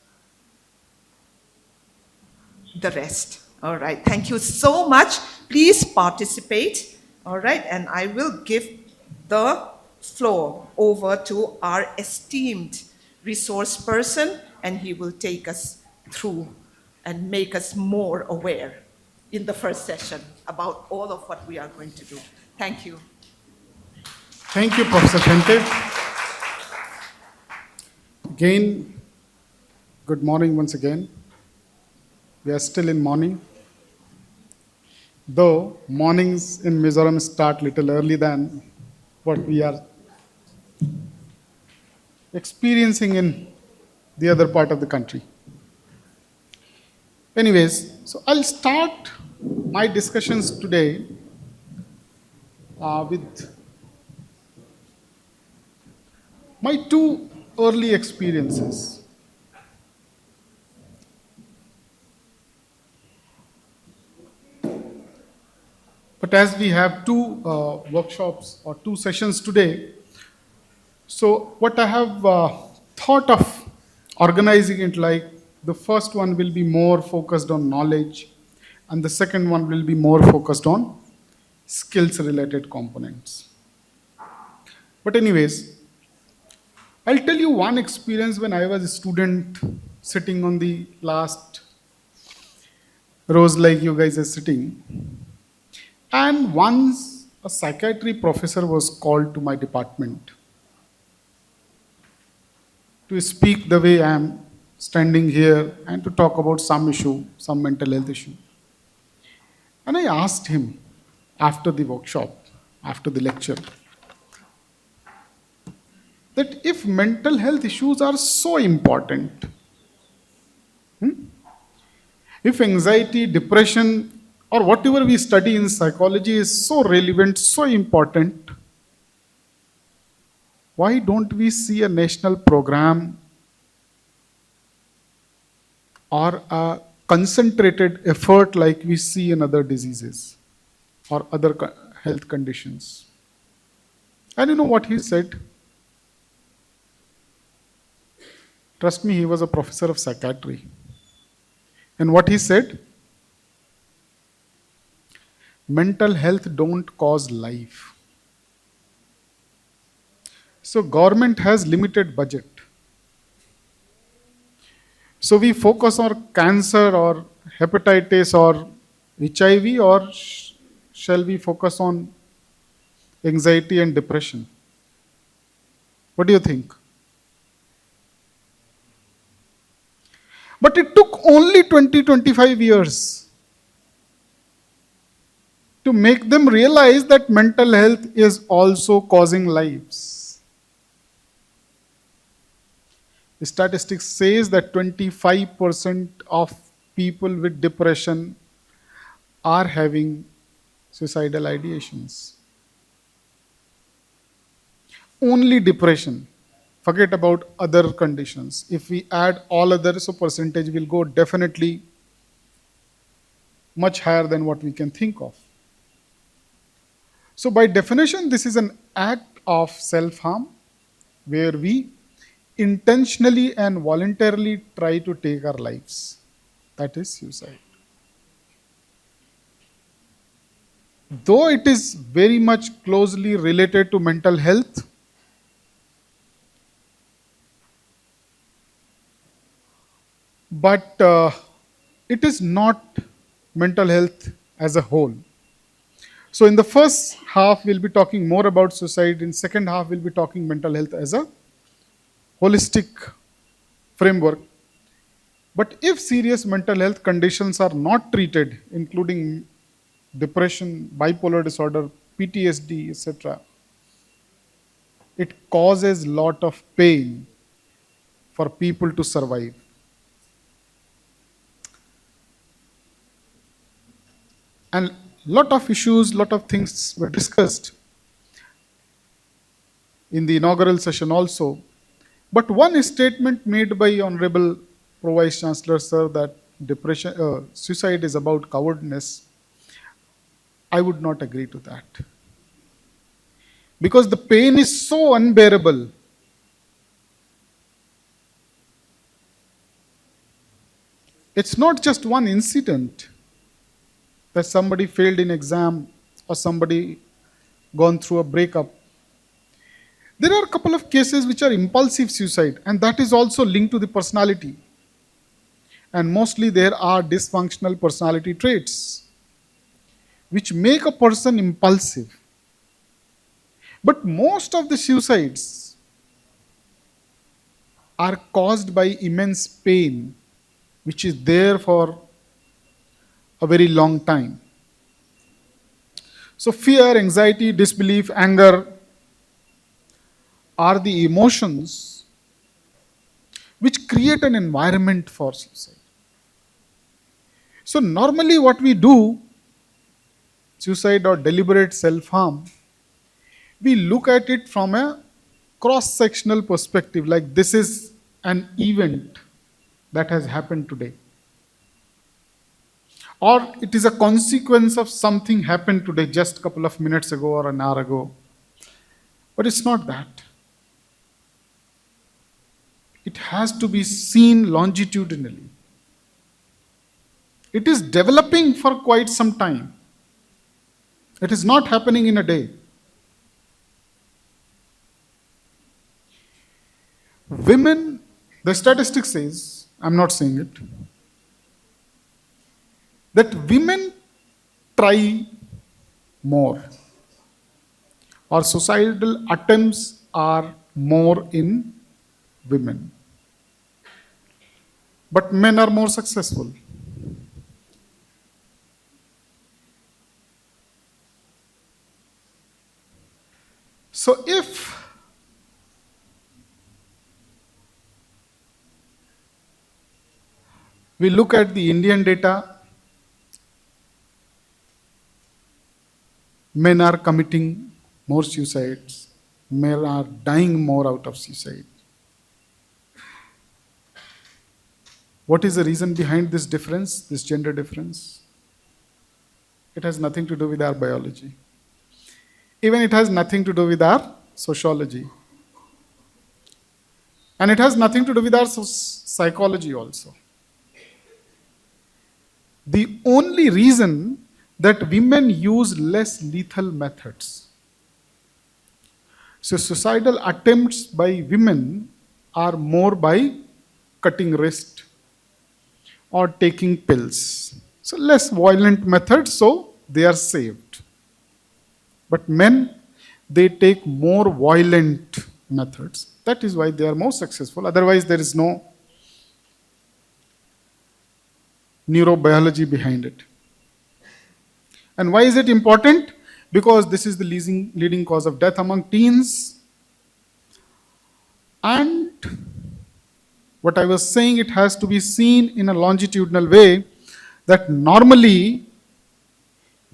The rest. All right, thank you so much. Please participate. All right, and I will give the floor over to our esteemed resource person, and he will take us through and make us more aware in the first session about all of what we are going to do. Thank you. Thank you, Professor Fente. Again, good morning once again. We are still in morning. Though mornings in Mizoram start little early than what we are experiencing in the other part of the country. Anyways, so I'll start my discussions today with my two early experiences. But as we have two workshops or two sessions today, so what I have thought of organizing it like, the first one will be more focused on knowledge, and the second one will be more focused on skills related components. But anyways, I'll tell you one experience when I was a student sitting on the last rows like you guys are sitting. And once a psychiatry professor was called to my department to speak the way I am standing here and to talk about some issue, some mental health issue. And I asked him after the workshop, after the lecture, that if mental health issues are so important, if anxiety, depression, or whatever we study in psychology is so relevant, so important, why don't we see a national program or a concentrated effort like we see in other diseases or other health conditions? And you know what he said? Trust me, he was a professor of psychiatry. And what he said? Mental health don't cause life. So government has limited budget. So we focus on cancer or hepatitis or HIV, or shall we focus on anxiety and depression? What do you think? But it took only 20-25 years to make them realize that mental health is also causing lives. The statistics says that 25% of people with depression are having suicidal ideations. Only depression. Forget about other conditions. If we add all others, so percentage will go definitely much higher than what we can think of. So by definition, this is an act of self-harm where we intentionally and voluntarily try to take our lives. That is suicide. Though it is very much closely related to mental health, but it is not mental health as a whole. So in the first half, we'll be talking more about suicide. In second half, we'll be talking mental health as a holistic framework. But if serious mental health conditions are not treated, including depression, bipolar disorder, PTSD, etc., it causes lot of pain for people to survive. And lot of issues, lot of things were discussed in the inaugural session also. But one statement made by Honorable Pro Vice-Chancellor Sir that suicide is about cowardness, I would not agree to that. Because the pain is so unbearable. It's not just one incident that somebody failed in exam or somebody gone through a breakup. There are a couple of cases which are impulsive suicide, and that is also linked to the personality. And mostly there are dysfunctional personality traits which make a person impulsive. But most of the suicides are caused by immense pain, which is there for a very long time. So fear, anxiety, disbelief, anger are the emotions which create an environment for suicide. So normally what we do, suicide or deliberate self-harm, we look at it from a cross-sectional perspective, like this is an event that has happened today. Or it is a consequence of something happened today, just a couple of minutes ago or an hour ago. But it's not that. It has to be seen longitudinally. It is developing for quite some time. It is not happening in a day. Women, the statistic says, I'm not saying it, that women try more, or suicidal attempts are more in women. But men are more successful. So if we look at the Indian data, men are committing more suicides, men are dying more out of suicide. What is the reason behind this difference, this gender difference? It has nothing to do with our biology. Even it has nothing to do with our sociology. And it has nothing to do with our psychology also. The only reason that women use less lethal methods. So suicidal attempts by women are more by cutting wrist or taking pills. So less violent methods, so they are saved. But men, they take more violent methods. That is why they are more successful. Otherwise, there is no neurobiology behind it. And why is it important? Because this is the leading cause of death among teens. And what I was saying, it has to be seen in a longitudinal way, that normally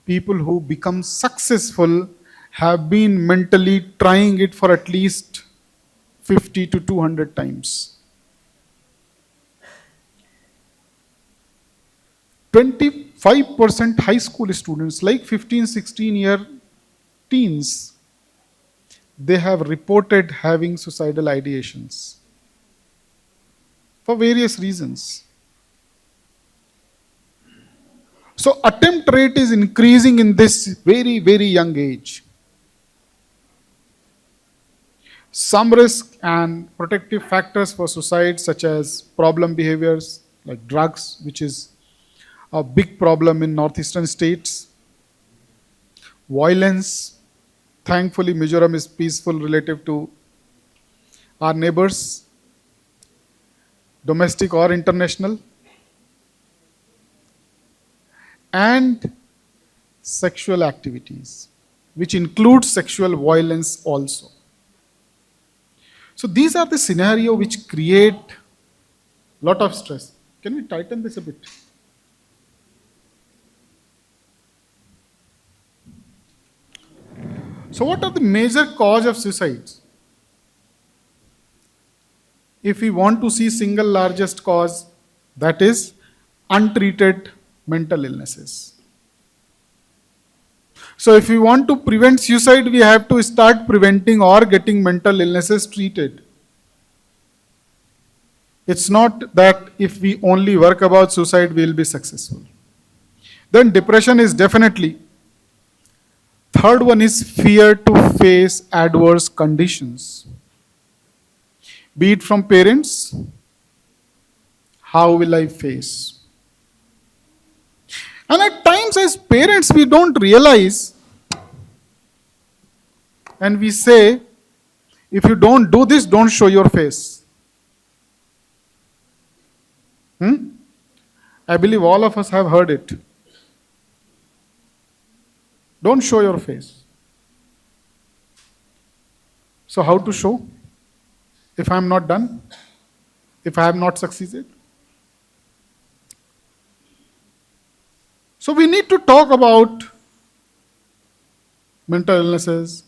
people who become successful have been mentally trying it for at least 50 to 200 times. 25% high school students, like 15, 16-year teens, they have reported having suicidal ideations for various reasons. So attempt rate is increasing in this very, very young age. Some risk and protective factors for suicide, such as problem behaviors like drugs, which is a big problem in northeastern states. Violence. Thankfully, Mizoram is peaceful relative to our neighbors, domestic or international. And sexual activities, which includes sexual violence also. So these are the scenario which create a lot of stress. Can we tighten this a bit? So what are the major cause of suicides? If we want to see single largest cause, that is untreated mental illnesses. So if we want to prevent suicide, we have to start preventing or getting mental illnesses treated. It's not that if we only work about suicide, we will be successful. Then depression is definitely Third one is fear to face adverse conditions. Be it from parents, how will I face? And at times, as parents, we don't realize, and we say, if you don't do this, don't show your face. I believe all of us have heard it. Don't show your face. So, how to show? If I am not done? If I have not succeeded? So, we need to talk about mental illnesses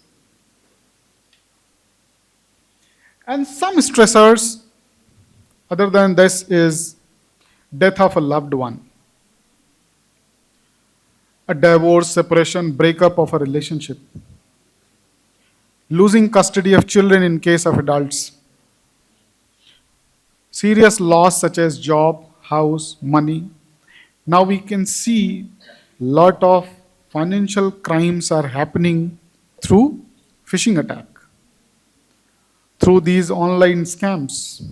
and some stressors. Other than this is death of a loved one, a divorce, separation, breakup of a relationship, losing custody of children in case of adults, serious loss such as job, house, money. Now we can see lot of financial crimes are happening through phishing attack, through these online scams.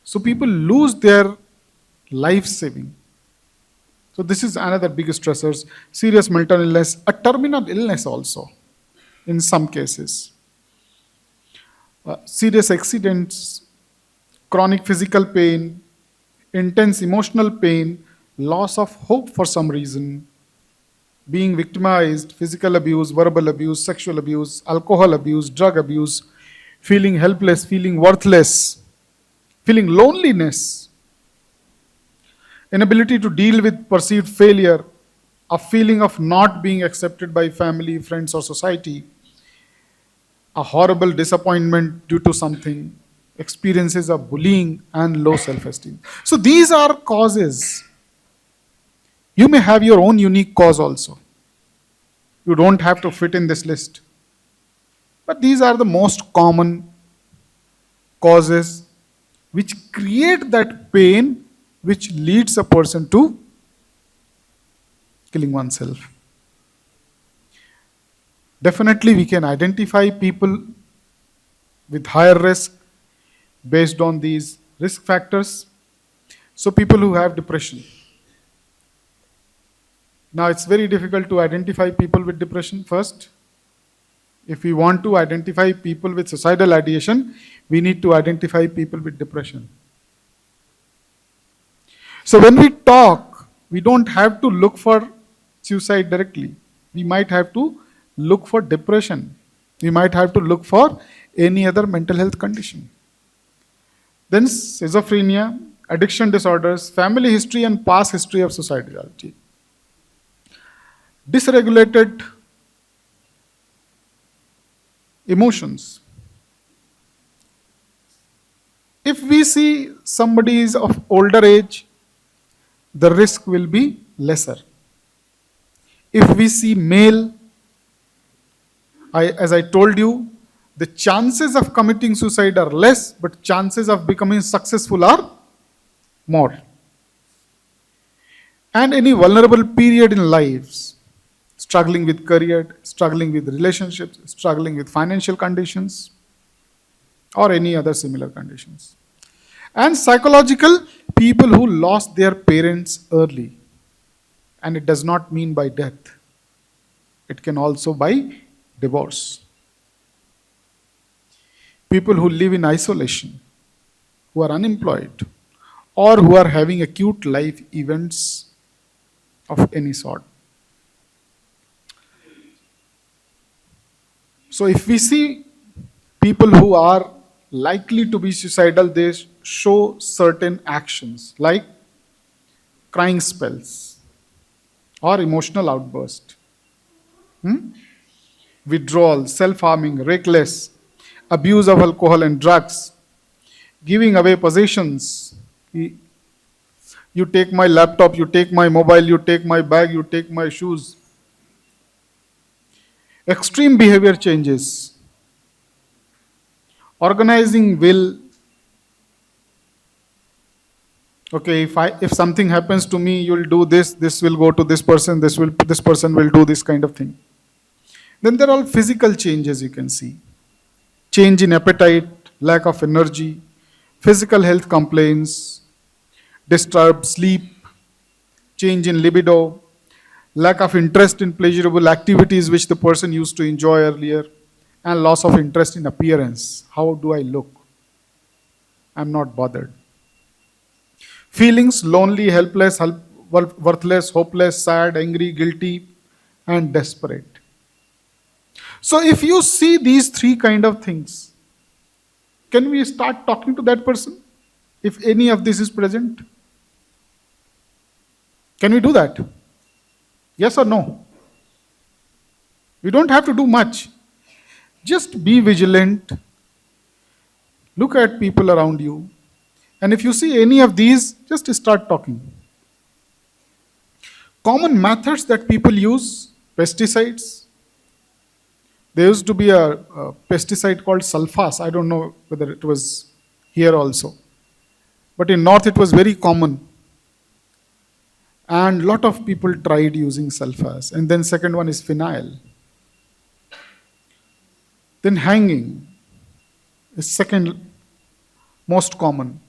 So people lose their life saving. So this is another big stressors. Serious mental illness, a terminal illness also in some cases. Serious accidents, chronic physical pain, intense emotional pain, loss of hope for some reason, being victimized, physical abuse, verbal abuse, sexual abuse, alcohol abuse, drug abuse, feeling helpless, feeling worthless, feeling loneliness, inability to deal with perceived failure, a feeling of not being accepted by family, friends, or society, a horrible disappointment due to something, experiences of bullying and low self-esteem. So these are causes. You may have your own unique cause also. You don't have to fit in this list. But these are the most common causes which create that pain which leads a person to killing oneself. Definitely we can identify people with higher risk based on these risk factors. So people who have depression. Now it's very difficult to identify people with depression first. If we want to identify people with suicidal ideation, we need to identify people with depression. So when we talk, we don't have to look for suicide directly. We might have to look for depression. We might have to look for any other mental health condition. Then schizophrenia, addiction disorders, family history and past history of suicidality. Dysregulated emotions. If we see somebody is of older age, the risk will be lesser. If we see male, as I told you, the chances of committing suicide are less, but chances of becoming successful are more. And any vulnerable period in lives, struggling with career, struggling with relationships, struggling with financial conditions, or any other similar conditions. And psychological, people who lost their parents early. And it does not mean by death. It can also by divorce. People who live in isolation, who are unemployed, or who are having acute life events of any sort. So if we see people who are likely to be suicidal, they show certain actions like crying spells or emotional outburst, withdrawal, self-harming, reckless, abuse of alcohol and drugs, giving away possessions. You take my laptop, you take my mobile, you take my bag, you take my shoes. Extreme behavior changes. Organizing will. Okay, if something happens to me, you'll do this, this will go to this person, this person will do this kind of thing. Then there are all physical changes you can see. Change in appetite, lack of energy, physical health complaints, disturbed sleep, change in libido, lack of interest in pleasurable activities which the person used to enjoy earlier, and loss of interest in appearance. How do I look? I'm not bothered. Feelings lonely, helpless, worthless, hopeless, sad, angry, guilty, and desperate. So if you see these three kind of things, can we start talking to that person? If any of this is present? Can we do that? Yes or no? We don't have to do much. Just be vigilant. Look at people around you. And if you see any of these, just start talking. Common methods that people use, pesticides. There used to be a pesticide called sulfas. I don't know whether it was here also. But in North it was very common. And a lot of people tried using sulfas. And then second one is phenyl. Then hanging is second most common.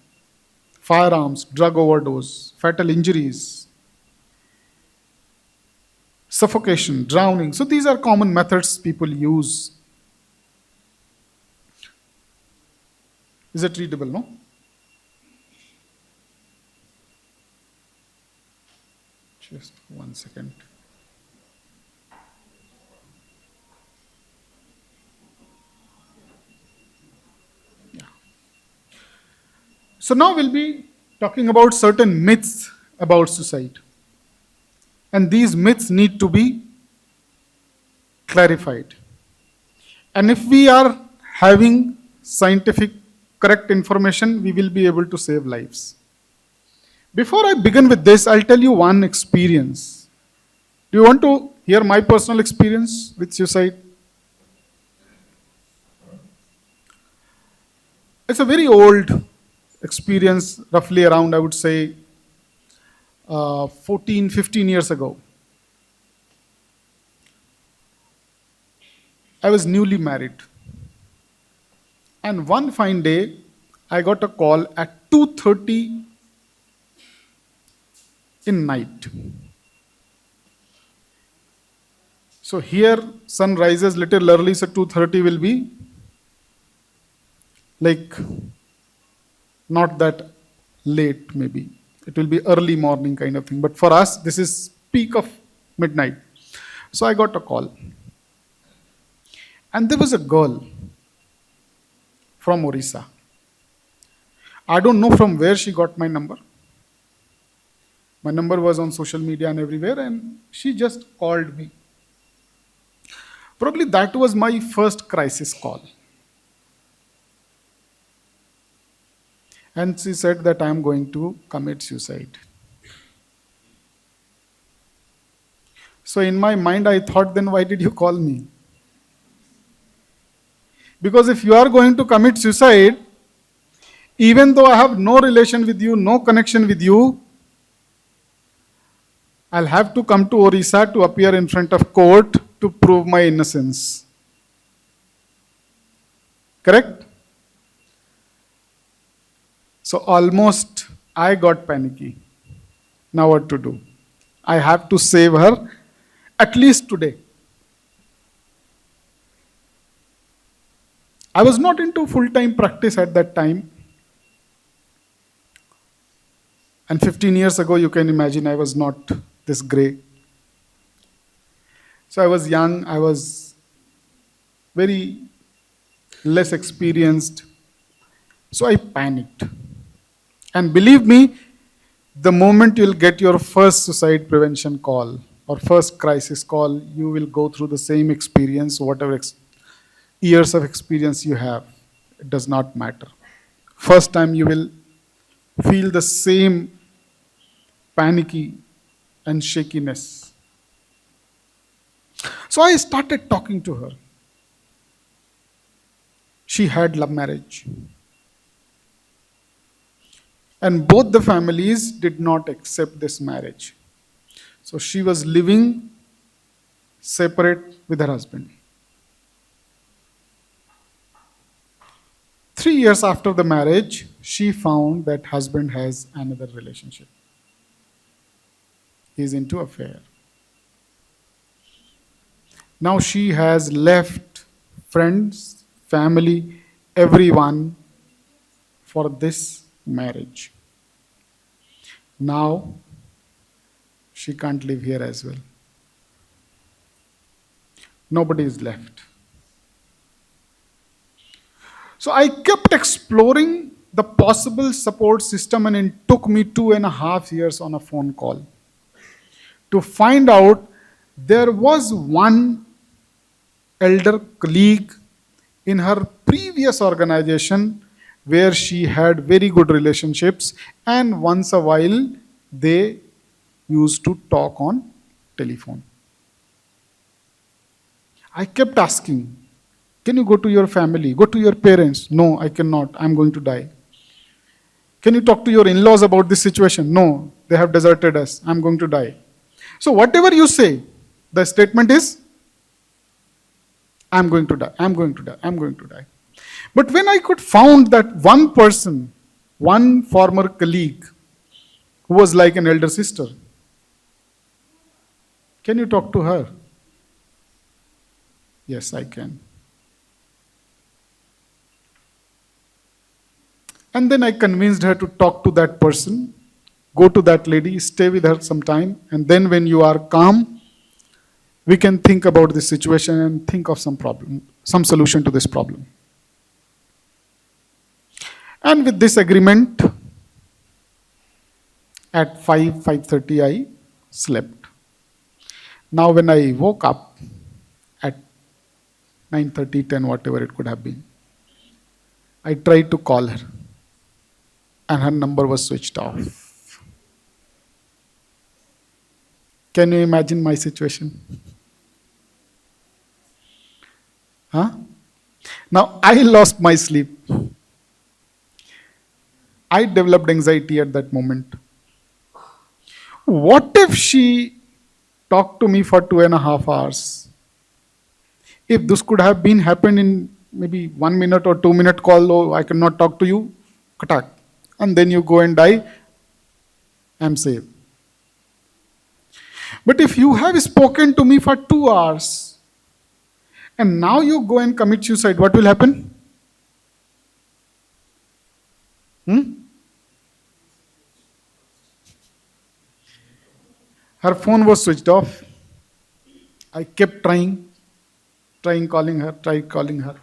Firearms, drug overdose, fatal injuries, suffocation, drowning. So these are common methods people use. Is it readable, no? Just 1 second. Yeah. So now we'll be talking about certain myths about suicide. And these myths need to be clarified. And if we are having scientific correct information, we will be able to save lives. Before I begin with this, I'll tell you one experience. Do you want to hear my personal experience with suicide? It's a very old experience, roughly around, I would say, 14, 15 years ago. I was newly married. And one fine day, I got a call at 2:30 in night. So here, sun rises little early, so 2:30 will be like not that late maybe. It will be early morning kind of thing. But for us, this is peak of midnight. So I got a call. And there was a girl from Orissa. I don't know from where she got my number. My number was on social media and everywhere, and she just called me. Probably that was my first crisis call. And she said that I am going to commit suicide. So in my mind, I thought, then why did you call me? Because if you are going to commit suicide, even though I have no relation with you, no connection with you, I'll have to come to Orissa to appear in front of court to prove my innocence. Correct? So almost I got panicky. Now what to do? I have to save her at least today. I was not into full-time practice at that time. And 15 years ago, you can imagine I was not this grey. So I was young, I was very less experienced. So I panicked. And believe me, the moment you'll get your first suicide prevention call or first crisis call, you will go through the same experience, whatever years of experience you have. It does not matter. First time you will feel the same panicky and shakiness. So I started talking to her. She had love marriage. And both the families did not accept this marriage. So she was living separate with her husband. 3 years after the marriage, she found that husband has another relationship. He's into affair. Now she has left friends, family, everyone for this marriage. Now she can't live here as well. Nobody is left. So I kept exploring the possible support system, and it took me 2.5 years on a phone call to find out there was one elder colleague in her previous organization where she had very good relationships, and once a while they used to talk on telephone. I kept asking, can you go to your family, go to your parents? No, I cannot, I'm going to die. Can you talk to your in-laws about this situation? No, they have deserted us, I'm going to die. So whatever you say, the statement is, I'm going to die, I'm going to die, I'm going to die. But when I could found that one person, one former colleague, who was like an elder sister, can you talk to her? Yes, I can. And then I convinced her to talk to that person, go to that lady, stay with her some time, and then when you are calm, we can think about this situation and think of some problem, some solution to this problem. And with this agreement, at 5:30 I slept. Now when I woke up at 9:30, 10, whatever it could have been, I tried to call her, and her number was switched off. Can you imagine my situation? Huh? Now I lost my sleep. I developed anxiety at that moment. What if she talked to me for 2.5 hours? If this could have been happened in maybe 1 minute or 2 minute call, oh, I cannot talk to you, katak, and then you go and die, I'm safe. But if you have spoken to me for 2 hours, and now you go and commit suicide, what will happen? Her phone was switched off. I kept trying calling her, tried calling her.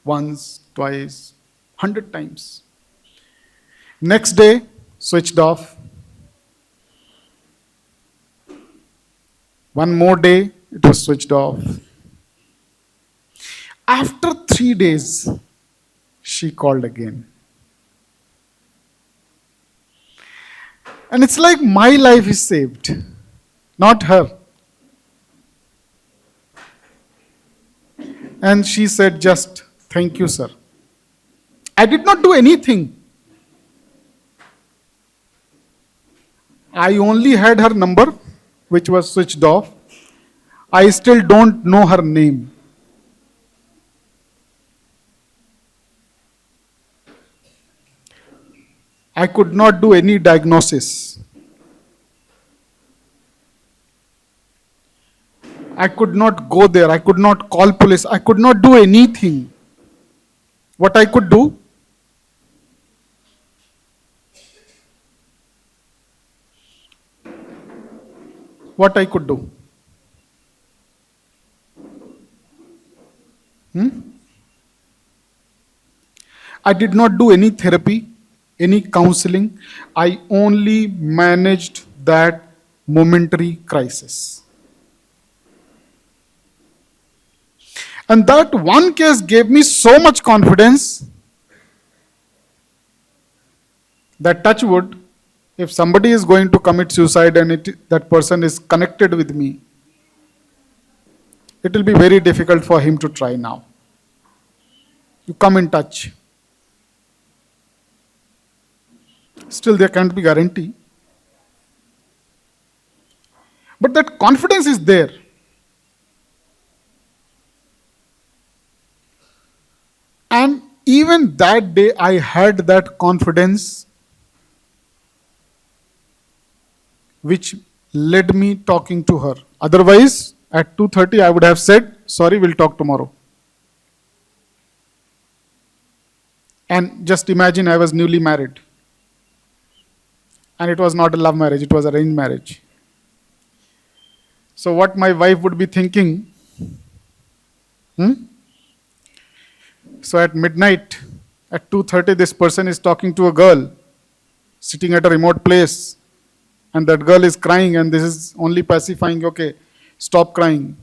Once, twice, 100 times. Next day, switched off. One more day, it was switched off. After 3 days, she called again. And it's like my life is saved, not her. And she said just, thank you, sir. I did not do anything. I only had her number, which was switched off. I still don't know her name. I could not do any diagnosis. I could not go there. I could not call police. I could not do anything. What I could do? What I could do? I did not do any therapy, any counseling. I only managed that momentary crisis. And that one case gave me so much confidence that, touch wood, if somebody is going to commit suicide and that person is connected with me, it will be very difficult for him to try now. You come in touch. Still, there can't be guarantee. But that confidence is there. And even that day I had that confidence which led me talking to her. Otherwise, at 2:30 I would have said, sorry, we'll talk tomorrow. And just imagine, I was newly married. And it was not a love marriage, it was arranged marriage. So what my wife would be thinking, So at midnight, at 2:30, this person is talking to a girl sitting at a remote place, and that girl is crying, and this is only pacifying, okay, stop crying.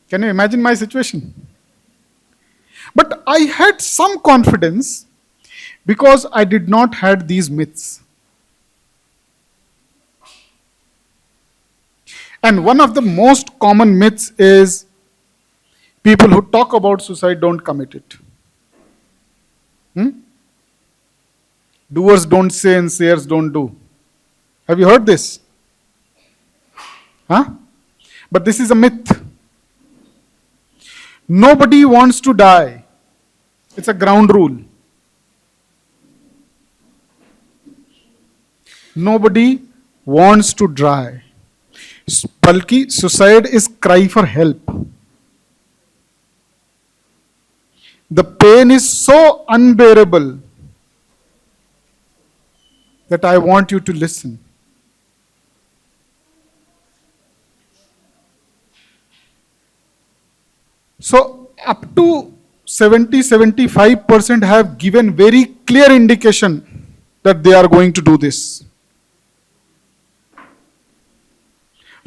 Can you imagine my situation? But I had some confidence because I did not had these myths. And one of the most common myths is people who talk about suicide don't commit it. Doers don't say and sayers don't do. Have you heard this? But this is a myth. Nobody wants to die. It's a ground rule. Nobody wants to die. Balki, suicide is cry for help. The pain is so unbearable that I want you to listen. So up to 70-75% have given very clear indication that they are going to do this.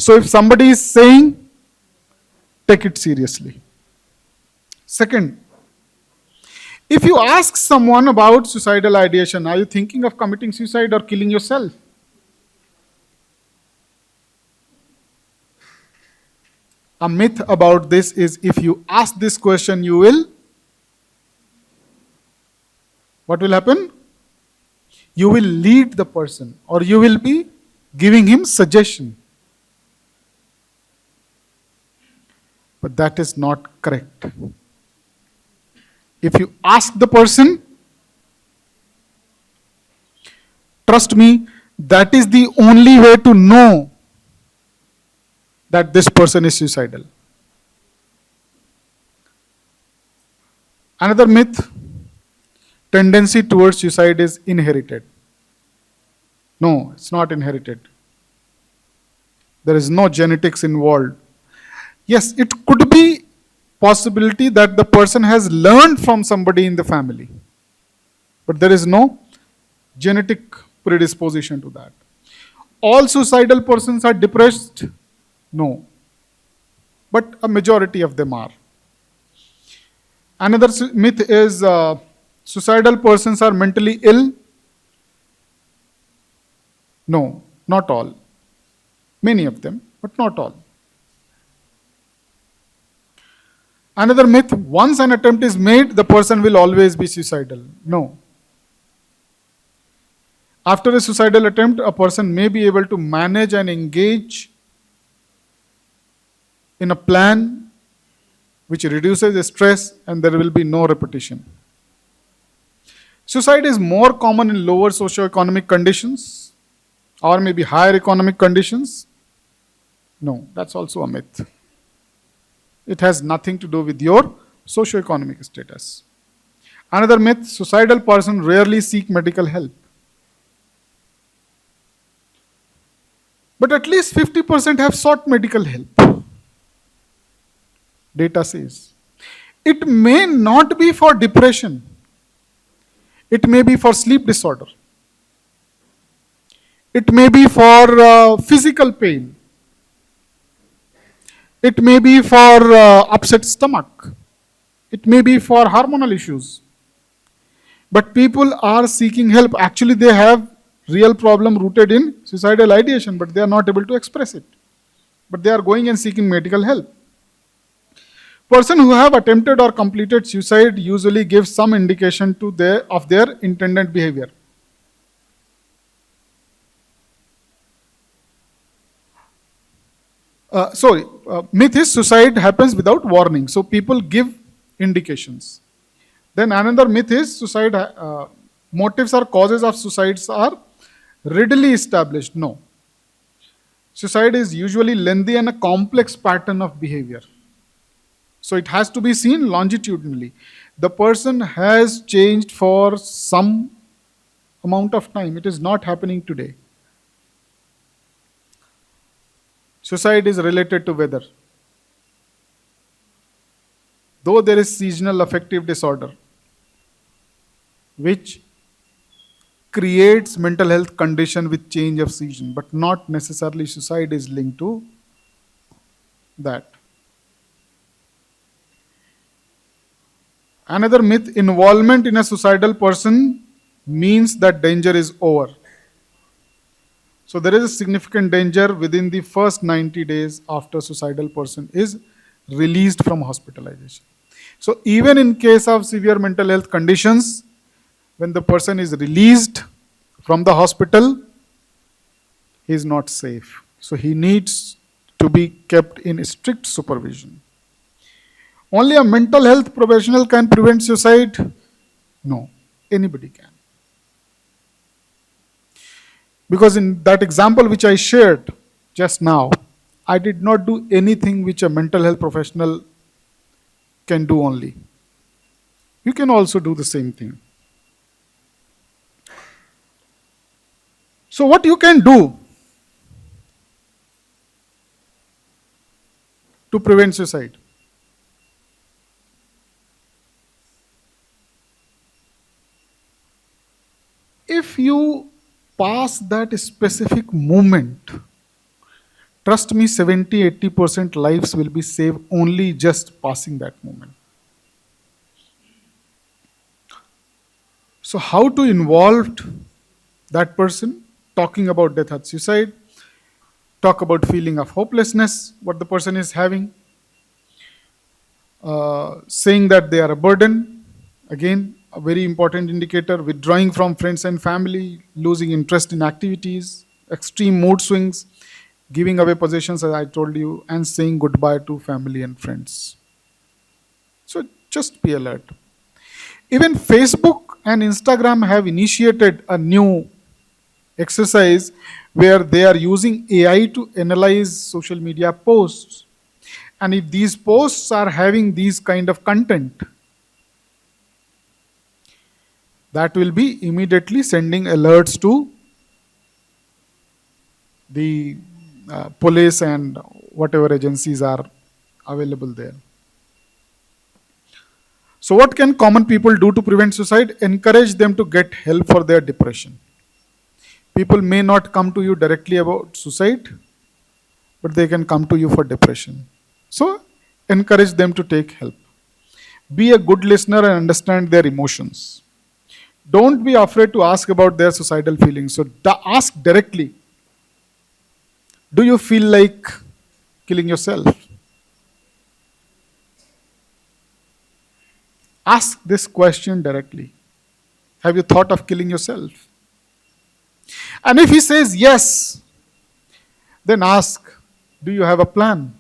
So if somebody is saying, take it seriously. Second, if you ask someone about suicidal ideation, are you thinking of committing suicide or killing yourself? A myth about this is, if you ask this question, you will, what will happen? You will lead the person, or you will be giving him suggestion. But that is not correct. If you ask the person, trust me, that is the only way to know that this person is suicidal. Another myth, tendency towards suicide is inherited. No, it's not inherited. There is no genetics involved. Yes, it could be possibility that the person has learned from somebody in the family, but there is no genetic predisposition to that. All suicidal persons are depressed? No, but a majority of them are. Another myth is suicidal persons are mentally ill? No, not all. Many of them, but not all. Another myth, once an attempt is made, the person will always be suicidal. No. After a suicidal attempt, a person may be able to manage and engage in a plan which reduces stress, and there will be no repetition. Suicide is more common in lower socioeconomic conditions or maybe higher economic conditions. No, that's also a myth. It has nothing to do with your socioeconomic status. Another myth, suicidal persons rarely seek medical help. But at least 50% have sought medical help. Data says. It may not be for depression. It may be for sleep disorder. It may be for physical pain. It may be for upset stomach. It may be for hormonal issues. But people are seeking help. Actually, they have real problem rooted in suicidal ideation, but they are not able to express it. But they are going and seeking medical help. Person who have attempted or completed suicide usually gives some indication of their intended behavior. Myth is suicide happens without warning. So people give indications. Then another myth is suicide, motives or causes of suicides are readily established. No. Suicide is usually lengthy and a complex pattern of behavior. So it has to be seen longitudinally. The person has changed for some amount of time. It is not happening today. Suicide is related to weather. Though there is seasonal affective disorder, which creates mental health condition with change of season, but not necessarily suicide is linked to that. Another myth, involvement in a suicidal person means that danger is over. So there is a significant danger within the first 90 days after suicidal person is released from hospitalization. So even in case of severe mental health conditions, when the person is released from the hospital, he is not safe. So he needs to be kept in strict supervision. Only a mental health professional can prevent suicide? No, anybody can. Because in that example which I shared just now, I did not do anything which a mental health professional can do only. You can also do the same thing. So what you can do to prevent suicide? If you pass that specific moment, trust me, 70-80% lives will be saved only just passing that moment. So how to involve that person? Talking about death or suicide, talk about feeling of hopelessness, what the person is having, saying that they are a burden, again, a very important indicator, withdrawing from friends and family, losing interest in activities, extreme mood swings, giving away possessions, as I told you, and saying goodbye to family and friends. So just be alert. Even Facebook and Instagram have initiated a new exercise where they are using AI to analyze social media posts. And if these posts are having these kind of content, that will be immediately sending alerts to the police and whatever agencies are available there. So what can common people do to prevent suicide? Encourage them to get help for their depression. People may not come to you directly about suicide, but they can come to you for depression. So encourage them to take help. Be a good listener and understand their emotions. Don't be afraid to ask about their suicidal feelings. So ask directly. Do you feel like killing yourself? Ask this question directly. Have you thought of killing yourself? And if he says yes, then ask, do you have a plan?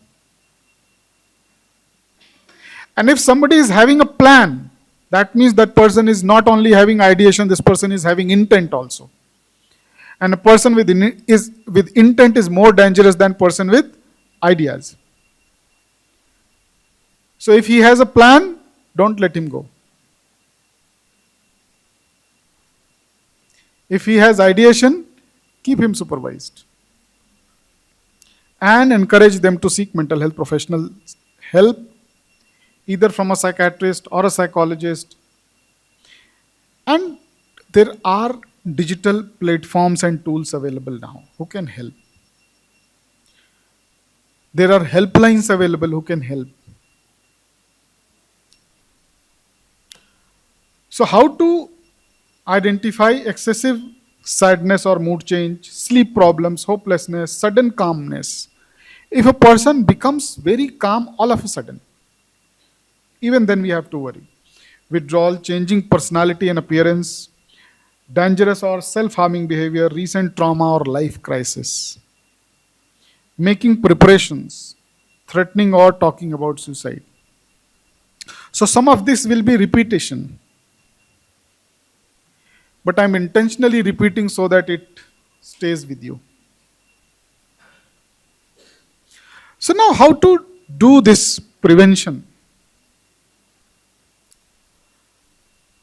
And if somebody is having a plan, that means that person is not only having ideation, this person is having intent also. And a person with intent is more dangerous than person with ideas. So if he has a plan, don't let him go. If he has ideation, keep him supervised. And encourage them to seek mental health professional help, either from a psychiatrist or a psychologist. And there are digital platforms and tools available now who can help. There are helplines available who can help. So how to identify excessive sadness or mood change, sleep problems, hopelessness, sudden calmness. If a person becomes very calm all of a sudden, even then we have to worry. Withdrawal, changing personality and appearance, dangerous or self-harming behavior, recent trauma or life crisis. Making preparations, threatening or talking about suicide. So some of this will be repetition. but I'm intentionally repeating so that it stays with you. So now how to do this prevention?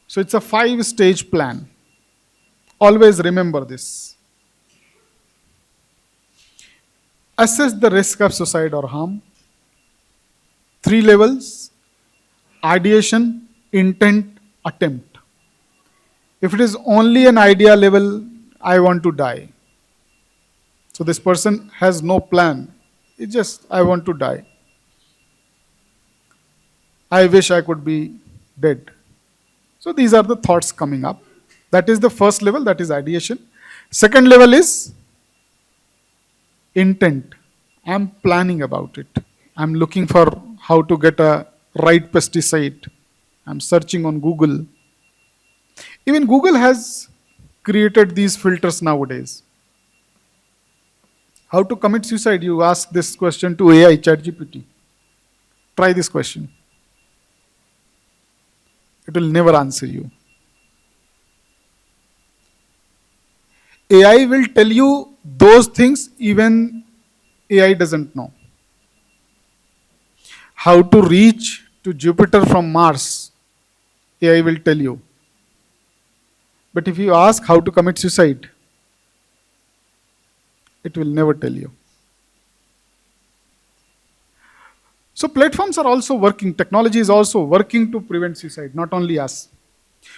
So it's a 5-stage plan. Always remember this. Assess the risk of suicide or harm. 3 levels: ideation, intent, attempt. If it is only an idea level, I want to die. So this person has no plan. It's just, I want to die. I wish I could be dead. So these are the thoughts coming up. That is the first level, that is ideation. Second level is intent. I'm planning about it. I'm looking for how to get a right pesticide. I'm searching on Google. Even Google has created these filters nowadays. How to commit suicide? You ask this question to AI, ChatGPT. Try this question. It will never answer you. AI will tell you those things even AI doesn't know. How to reach to Jupiter from Mars, AI will tell you. But if you ask how to commit suicide, it will never tell you. So platforms are also working, technology is also working to prevent suicide, not only us.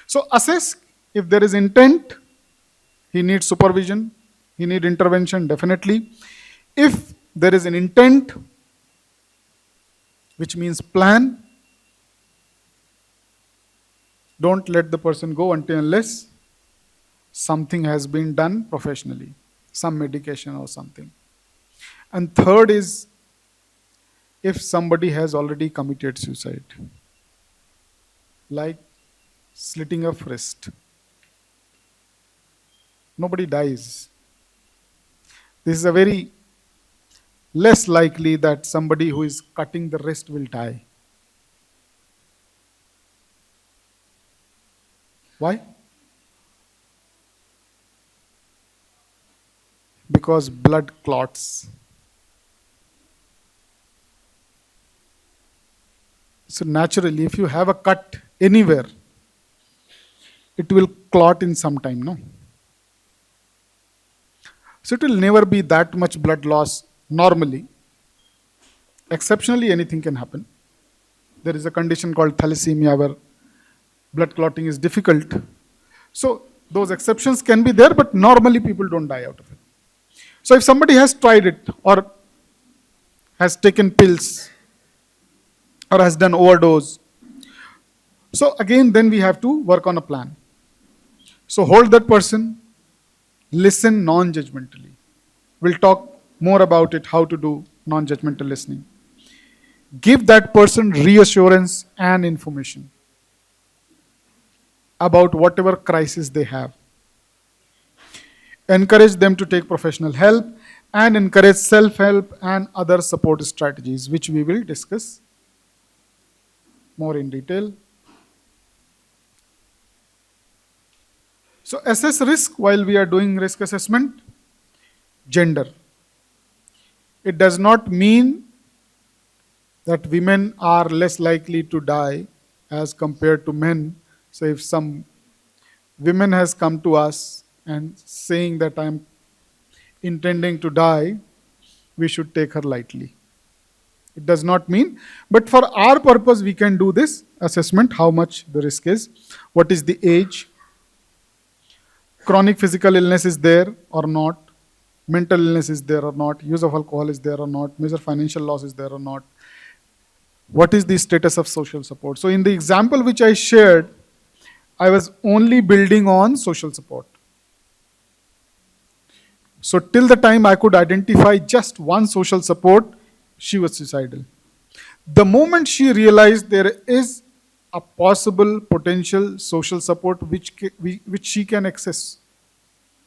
So assess if there is intent, he needs supervision, he needs intervention, definitely. If there is an intent, which means plan, don't let the person go until unless something has been done professionally, some medication or something. And third is if somebody has already committed suicide, like slitting of wrist. Nobody dies. This is a very less likely that somebody who is cutting the wrist will die. Why? Because blood clots. So naturally, if you have a cut anywhere, it will clot in some time, no? So it will never be that much blood loss normally. Exceptionally, anything can happen. There is a condition called thalassemia where blood clotting is difficult. So those exceptions can be there, but normally people don't die out of it. So if somebody has tried it or has taken pills or has done overdose, so again then we have to work on a plan. So hold that person, listen non-judgmentally. We'll talk more about it, how to do non-judgmental listening. Give that person reassurance and information about whatever crisis they have. Encourage them to take professional help and encourage self-help and other support strategies, which we will discuss more in detail. So assess risk while we are doing risk assessment. Gender. It does not mean that women are less likely to die as compared to men. So if some women has come to us and saying that I'm intending to die, we should take her lightly. It does not mean, but for our purpose we can do this assessment, how much the risk is, what is the age, chronic physical illness is there or not, mental illness is there or not, use of alcohol is there or not, major financial loss is there or not, what is the status of social support. So in the example which I shared, I was only building on social support. So till the time I could identify just one social support, she was suicidal. The moment she realized there is a possible potential social support which she can access,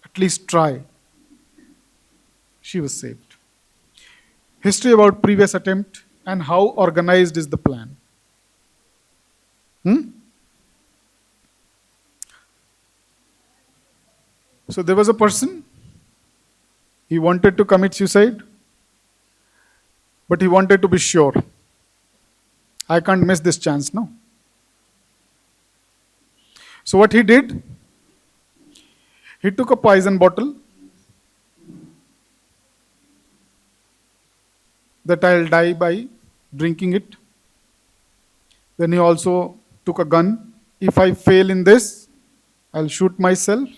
at least try, she was saved. History about previous attempt and how organized is the plan. So there was a person, he wanted to commit suicide, but he wanted to be sure. I can't miss this chance, no? So what he did, he took a poison bottle that I'll die by drinking it. Then he also took a gun. If I fail in this, I'll shoot myself.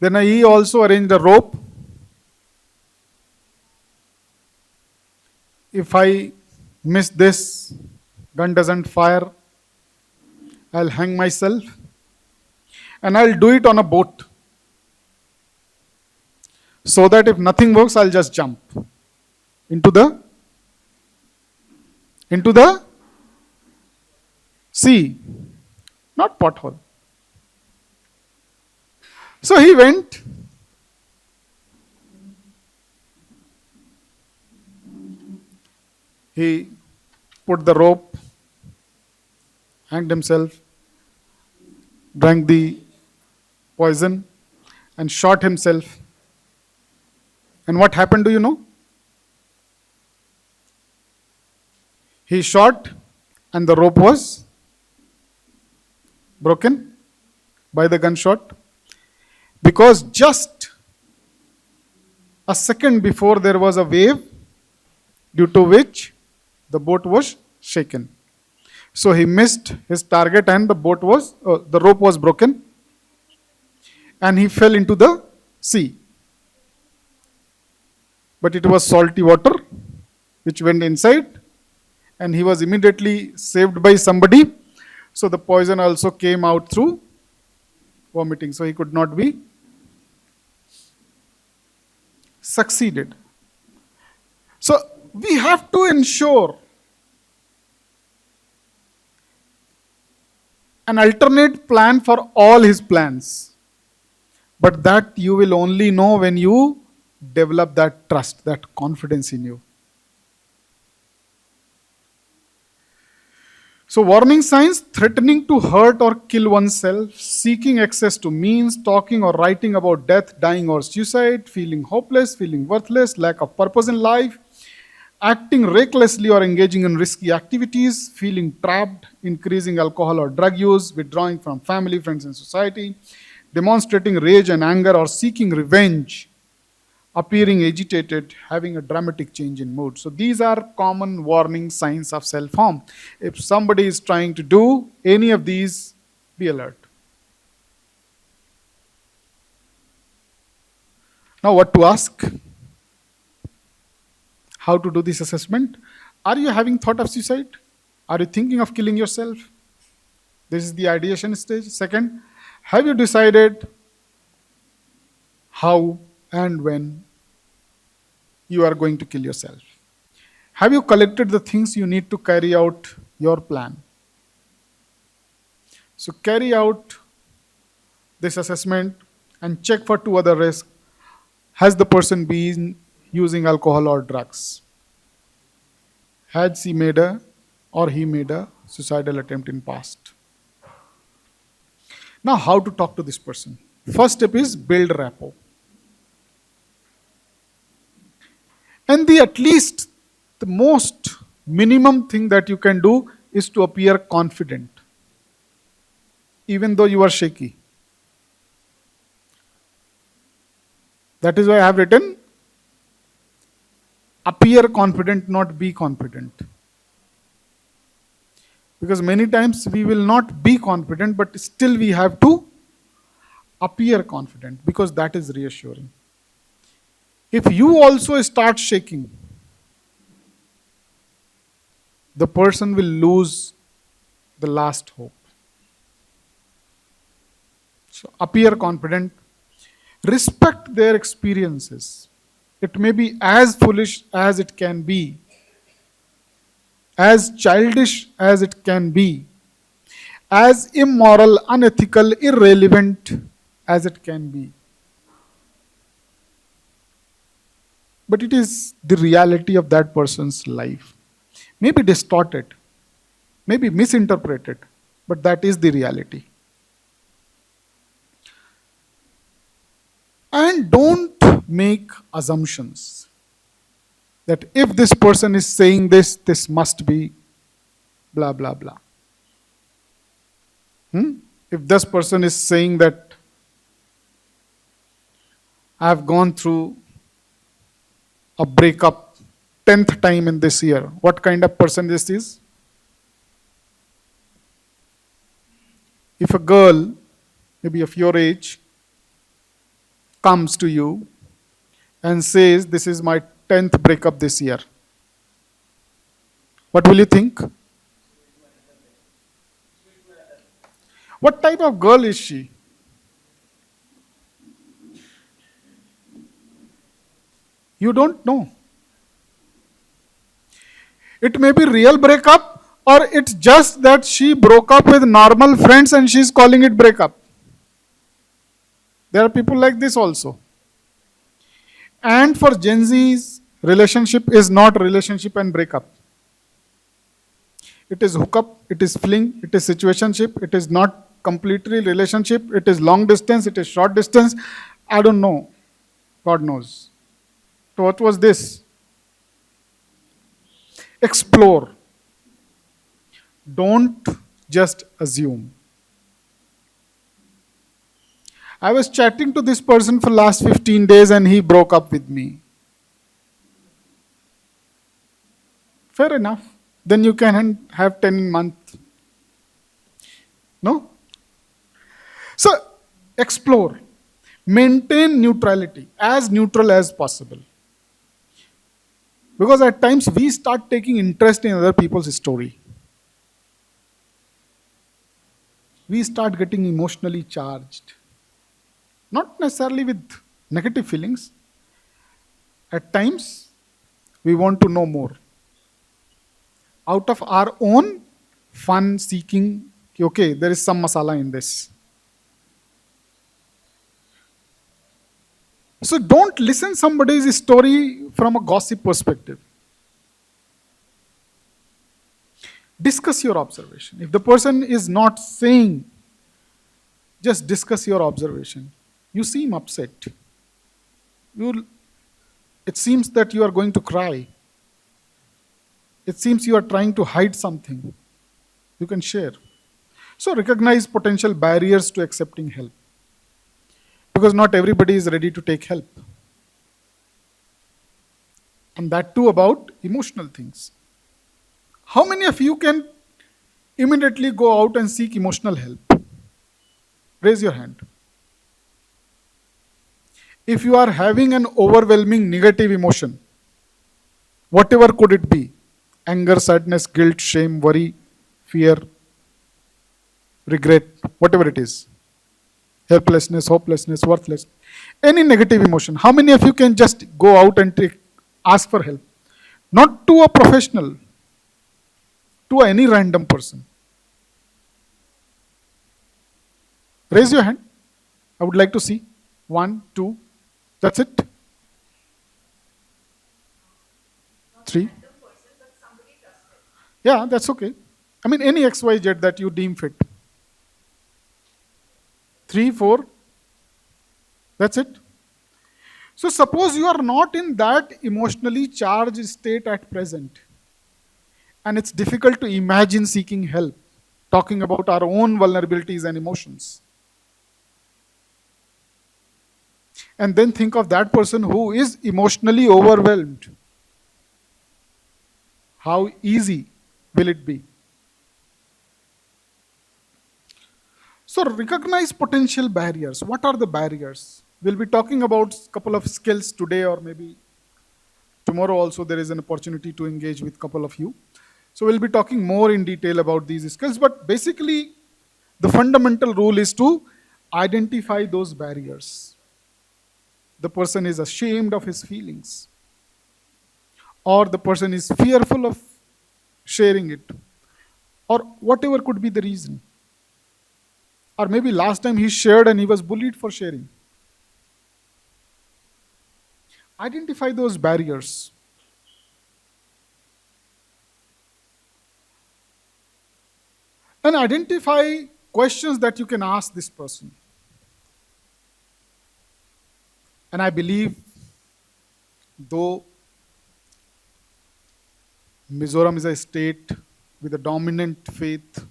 Then he also arranged a rope. If I miss this, gun doesn't fire, I'll hang myself. And I'll do it on a boat. So that if nothing works, I'll just jump into the sea, not pothole. So he went. He put the rope, hanged himself, drank the poison, and shot himself. And what happened, do you know? He shot, and the rope was broken by the gunshot, because just a second before there was a wave due to which the boat was shaken. So he missed his target, and the rope was broken, and he fell into the sea. But it was salty water which went inside, and he was immediately saved by somebody. So the poison also came out through vomiting, so he could not be succeeded. So we have to ensure an alternate plan for all his plans. But that you will only know when you develop that trust, that confidence in you. So warning signs: threatening to hurt or kill oneself, seeking access to means, talking or writing about death, dying or suicide, feeling hopeless, feeling worthless, lack of purpose in life, acting recklessly or engaging in risky activities, feeling trapped, increasing alcohol or drug use, withdrawing from family, friends and society, demonstrating rage and anger or seeking revenge, appearing agitated, having a dramatic change in mood. So these are common warning signs of self-harm. If somebody is trying to do any of these, be alert. Now what to ask? How to do this assessment? Are you having thought of suicide? Are you thinking of killing yourself? This is the ideation stage. Second, have you decided how and when you are going to kill yourself? Have you collected the things you need to carry out your plan? So carry out this assessment and check for two other risks. Has the person been using alcohol or drugs? Has he made a suicidal attempt in past? Now how to talk to this person? First step is build rapport. And at least the most minimum thing that you can do is to appear confident, even though you are shaky. That is why I have written, appear confident, not be confident. Because many times we will not be confident, but still we have to appear confident, because that is reassuring. If you also start shaking, the person will lose the last hope. So appear confident. Respect their experiences. It may be as foolish as it can be, as childish as it can be, as immoral, unethical, irrelevant as it can be. But it is the reality of that person's life. Maybe distorted, maybe misinterpreted, but that is the reality. And don't make assumptions that if this person is saying this, this must be blah, blah, blah. If this person is saying that I have gone through a breakup 10th time in this year, what kind of person this is? If a girl, maybe of your age, comes to you and says, this is my 10th breakup this year, what will you think? What type of girl is she? You don't know. It may be real breakup, or it's just that she broke up with normal friends and she's calling it breakup. There are people like this also. And for Gen Zs, relationship is not relationship and breakup. It is hookup, it is fling, it is situationship, it is not completely relationship, it is long distance, it is short distance. I don't know. God knows. So what was this? Explore. Don't just assume. I was chatting to this person for last 15 days and he broke up with me. Fair enough. Then you can have 10 in month. No? So, explore. Maintain neutrality, as neutral as possible. Because at times we start taking interest in other people's story. We start getting emotionally charged. Not necessarily with negative feelings. At times, we want to know more. Out of our own fun seeking, okay, there is some masala in this. So don't listen somebody's story from a gossip perspective. Discuss your observation. If the person is not saying, just discuss your observation. You seem upset. It seems that you are going to cry. It seems you are trying to hide something. You can share. So recognize potential barriers to accepting help. Because not everybody is ready to take help. And that too about emotional things. How many of you can immediately go out and seek emotional help? Raise your hand. If you are having an overwhelming negative emotion, whatever could it be, anger, sadness, guilt, shame, worry, fear, regret, whatever it is, helplessness, hopelessness, worthless, any negative emotion, how many of you can just go out and ask for help? Not to a professional, to any random person. Raise your hand. I would like to see. 1, 2, that's it. 3. Yeah, that's okay. I mean, any XYZ that you deem fit. 3, 4. That's it. So suppose you are not in that emotionally charged state at present. And it's difficult to imagine seeking help, talking about our own vulnerabilities and emotions. And then think of that person who is emotionally overwhelmed. How easy will it be? So recognize potential barriers. What are the barriers? We'll be talking about a couple of skills today, or maybe tomorrow also there is an opportunity to engage with a couple of you. So we'll be talking more in detail about these skills, but basically the fundamental rule is to identify those barriers. The person is ashamed of his feelings, or the person is fearful of sharing it, or whatever could be the reason. Or maybe last time he shared and he was bullied for sharing. Identify those barriers. And identify questions that you can ask this person. And I believe, though Mizoram is a state with a dominant faith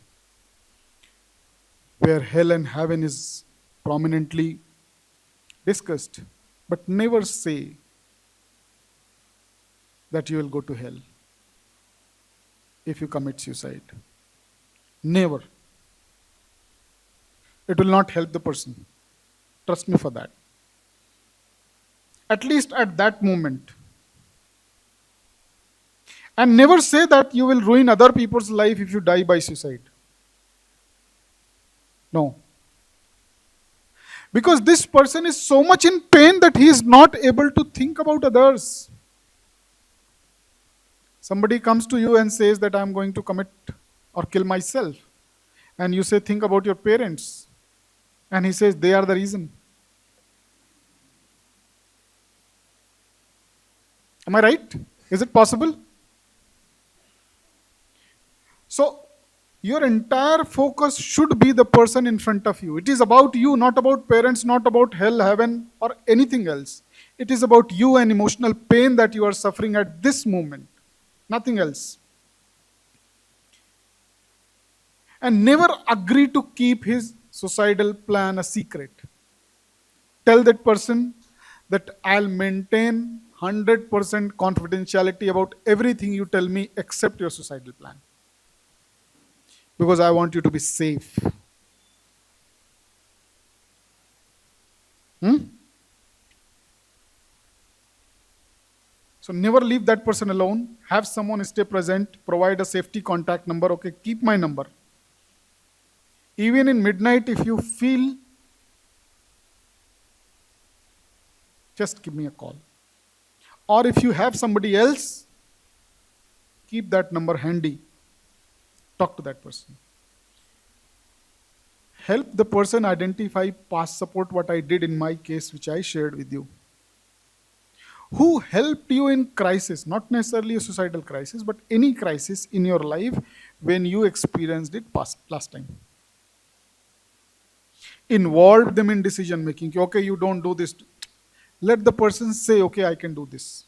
where hell and heaven is prominently discussed, but never say that you will go to hell if you commit suicide. Never. It will not help the person. Trust me for that. At least at that moment. And never say that you will ruin other people's life if you die by suicide. No. Because this person is so much in pain that he is not able to think about others. Somebody comes to you and says that I am going to commit or kill myself. And you say, think about your parents. And he says, they are the reason. Am I right? Is it possible? So, your entire focus should be the person in front of you. It is about you, not about parents, not about hell, heaven, or anything else. It is about you and emotional pain that you are suffering at this moment. Nothing else. And never agree to keep his suicidal plan a secret. Tell that person that I'll maintain 100% confidentiality about everything you tell me except your suicidal plan. Because I want you to be safe. So never leave that person alone. Have someone stay present. Provide a safety contact number. Okay, keep my number. Even in midnight, if you feel, just give me a call. Or if you have somebody else, keep that number handy. Talk to that person. Help the person identify past support, what I did in my case, which I shared with you. Who helped you in crisis, not necessarily a suicidal crisis, but any crisis in your life when you experienced it last time. Involve them in decision making. Okay, you don't do this. Let the person say, okay, I can do this.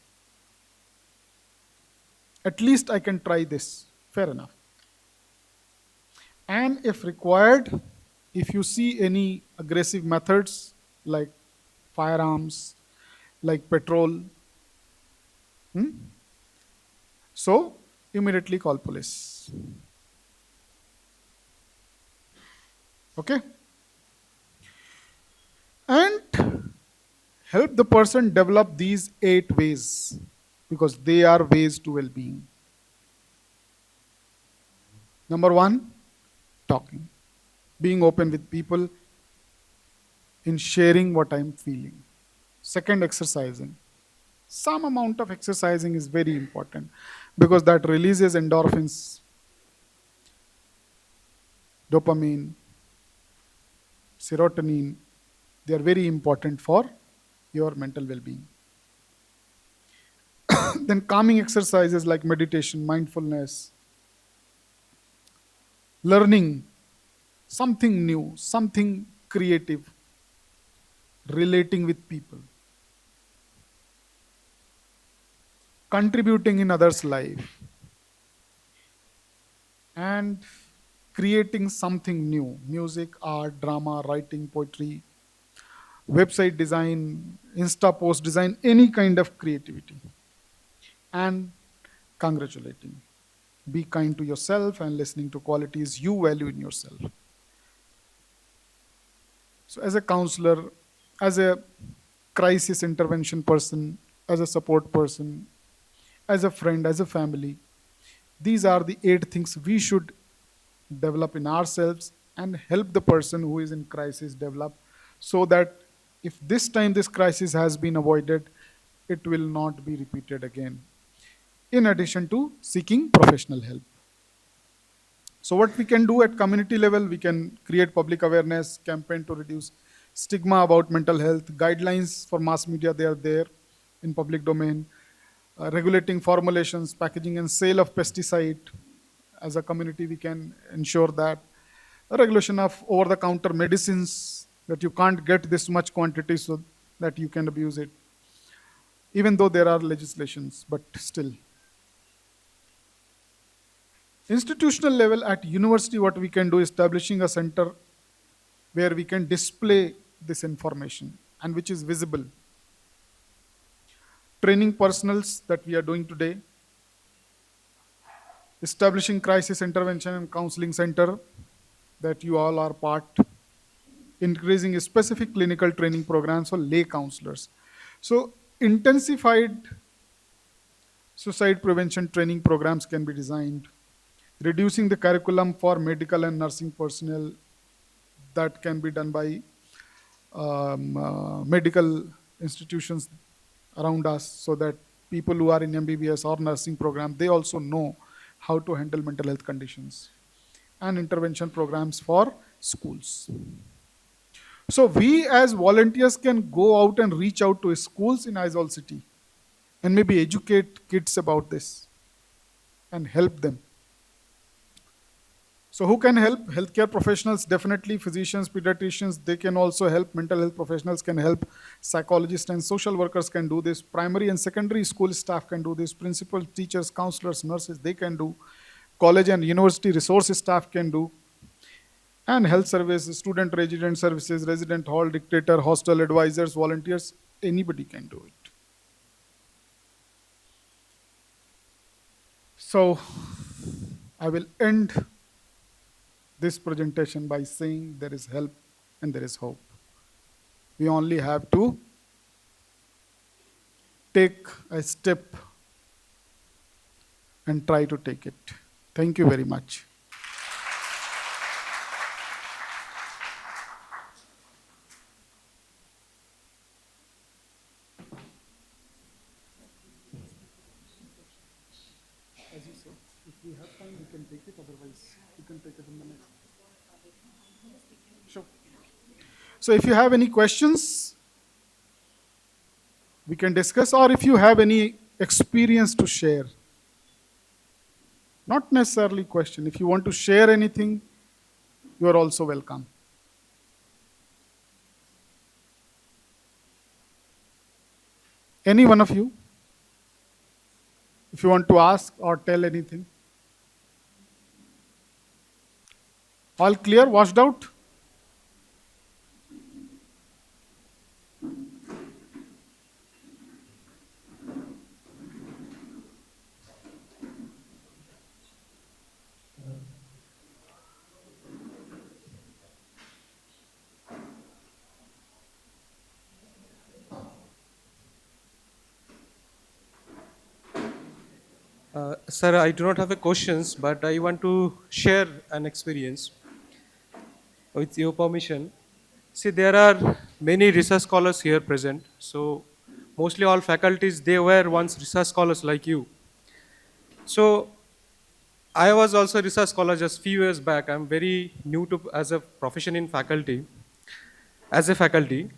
At least I can try this. Fair enough. And if required, if you see any aggressive methods like firearms, like petrol, so immediately call police. Okay? And help the person develop these 8 ways, because they are ways to well-being. Number 1, talking. Being open with people in sharing what I'm feeling. Second, exercising. Some amount of exercising is very important because that releases endorphins, dopamine, serotonin. They are very important for your mental well-being. Then calming exercises like meditation, mindfulness, learning something new, something creative, relating with people, contributing in others' life, and creating something new. Music, art, drama, writing, poetry, website design, Insta post design, any kind of creativity. And congratulating. Be kind to yourself and listening to qualities you value in yourself. So as a counselor, as a crisis intervention person, as a support person, as a friend, as a family, these are the 8 things we should develop in ourselves and help the person who is in crisis develop, so that if this time this crisis has been avoided, it will not be repeated again. In addition to seeking professional help. So what we can do at community level, we can create public awareness, campaign to reduce stigma about mental health, guidelines for mass media, they are there in public domain, regulating formulations, packaging and sale of pesticide. As a community, we can ensure that. A regulation of over-the-counter medicines, that you can't get this much quantity, so that you can abuse it, even though there are legislations, but still. Institutional level at university, what we can do is establishing a center where we can display this information and which is visible. Training personals that we are doing today, establishing crisis intervention and counseling center that you all are part, increasing specific clinical training programs for lay counselors. So intensified suicide prevention training programs can be designed, reducing the curriculum for medical and nursing personnel that can be done by medical institutions around us, so that people who are in MBBS or nursing program, they also know how to handle mental health conditions, and intervention programs for schools. So we as volunteers can go out and reach out to schools in Aizawl city and maybe educate kids about this and help them. So who can help? Healthcare professionals, definitely. Physicians, pediatricians, they can also help. Mental health professionals can help. Psychologists and social workers can do this. Primary and secondary school staff can do this. Principals, teachers, counselors, nurses, they can do. College and university resource staff can do. And health services, student resident services, resident hall dictator, hostel advisors, volunteers, anybody can do it. So I will end this presentation by saying there is help and there is hope. We only have to take a step and try to take it. Thank you very much. As you said, if we have time, we can take it. Otherwise, we can take it in the next. Sure. So if you have any questions, we can discuss, or if you have any experience to share. Not necessarily question. If you want to share anything, you are also welcome. Any one of you? If you want to ask or tell anything. All clear? Washed out? Sir, I do not have a questions, but I want to share an experience with your permission. See, there are many research scholars here present. So mostly all faculties, they were once research scholars like you. So I was also a research scholar just few years back. I'm very new to as a profession in faculty, as a faculty.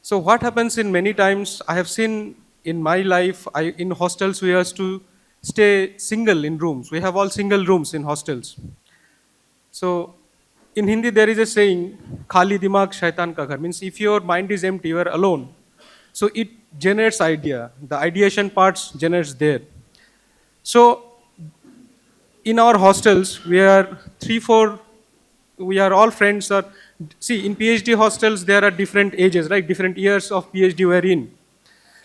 So what happens in many times, I have seen in my life, in hostels we used to stay single in rooms. We have all single rooms in hostels. So in Hindi there is a saying, "Khali dimag shaitan ka ghar," means if your mind is empty, you are alone. So it generates idea. The ideation parts generates there. So in our hostels, we are 3-4, we are all friends. See, in PhD hostels, there are different ages, right? Different years of PhD we are in.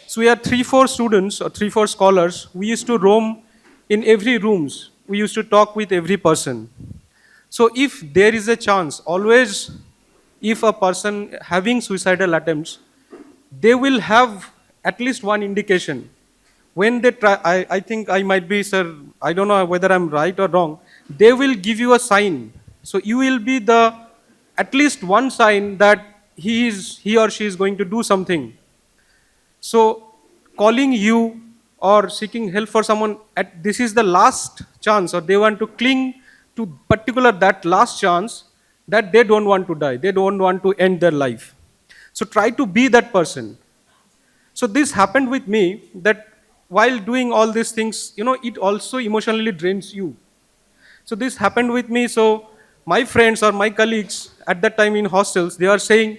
So we are 3-4 students or 3-4 scholars. We used to roam in every rooms. We used to talk with every person. So if there is a chance, always if a person having suicidal attempts, they will have at least one indication. When they try, I think I might be, sir, I don't know whether I'm right or wrong, they will give you a sign. So you will be the, at least one sign that he or she is going to do something. So calling you or seeking help for someone, this is the last chance, or they want to cling to particular that last chance that they don't want to die. They don't want to end their life. So try to be that person. So this happened with me, that while doing all these things, it also emotionally drains you. So this happened with me. So my friends or my colleagues at that time in hostels, they are saying,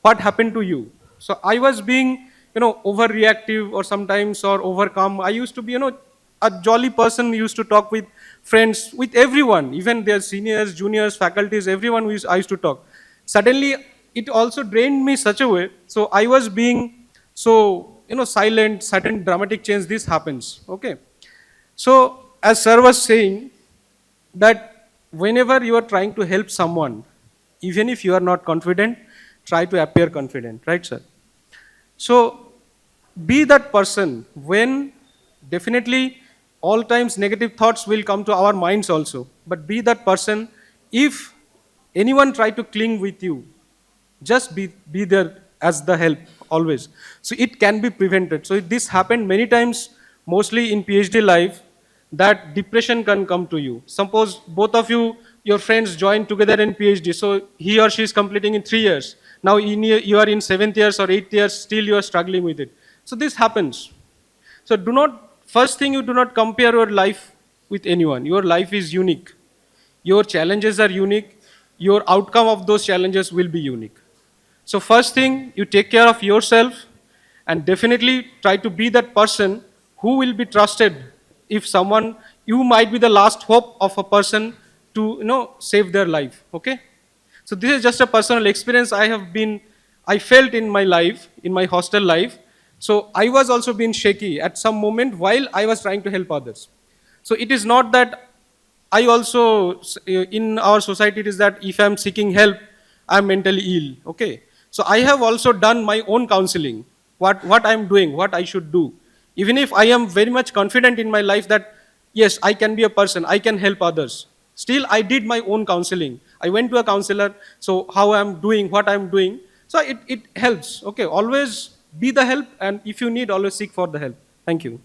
what happened to you? So I was being, overreactive or sometimes or overcome. I used to be, a jolly person, used to talk with friends, with everyone, even their seniors, juniors, faculties, everyone I used to talk. Suddenly, it also drained me such a way. So I was being so, silent, sudden dramatic change, this happens, okay? So as sir was saying, that whenever you are trying to help someone, even if you are not confident, try to appear confident, right, sir? So be that person when definitely all times negative thoughts will come to our minds also, but be that person. If anyone try to cling with you, just be there as the help always. So it can be prevented. So this happened many times, mostly in PhD life, that depression can come to you. Suppose both of you, your friends join together in PhD, so he or she is completing in 3 years. Now you are in 7th years or 8th years, still you are struggling with it. So this happens. So first thing, you do not compare your life with anyone. Your life is unique. Your challenges are unique. Your outcome of those challenges will be unique. So first thing, you take care of yourself and definitely try to be that person who will be trusted. If someone, you might be the last hope of a person to, save their life, okay? So this is just a personal experience I felt in my life, in my hostel life. So I was also being shaky at some moment while I was trying to help others. So it is not that I also, in our society, it is that if I'm seeking help, I'm mentally ill, okay? So I have also done my own counseling, what I'm doing, what I should do. Even if I am very much confident in my life that, yes, I can be a person, I can help others. Still, I did my own counseling. I went to a counselor, so how I'm doing, what I'm doing. So it helps, okay? Always be the help, and if you need, always seek for the help. Thank you.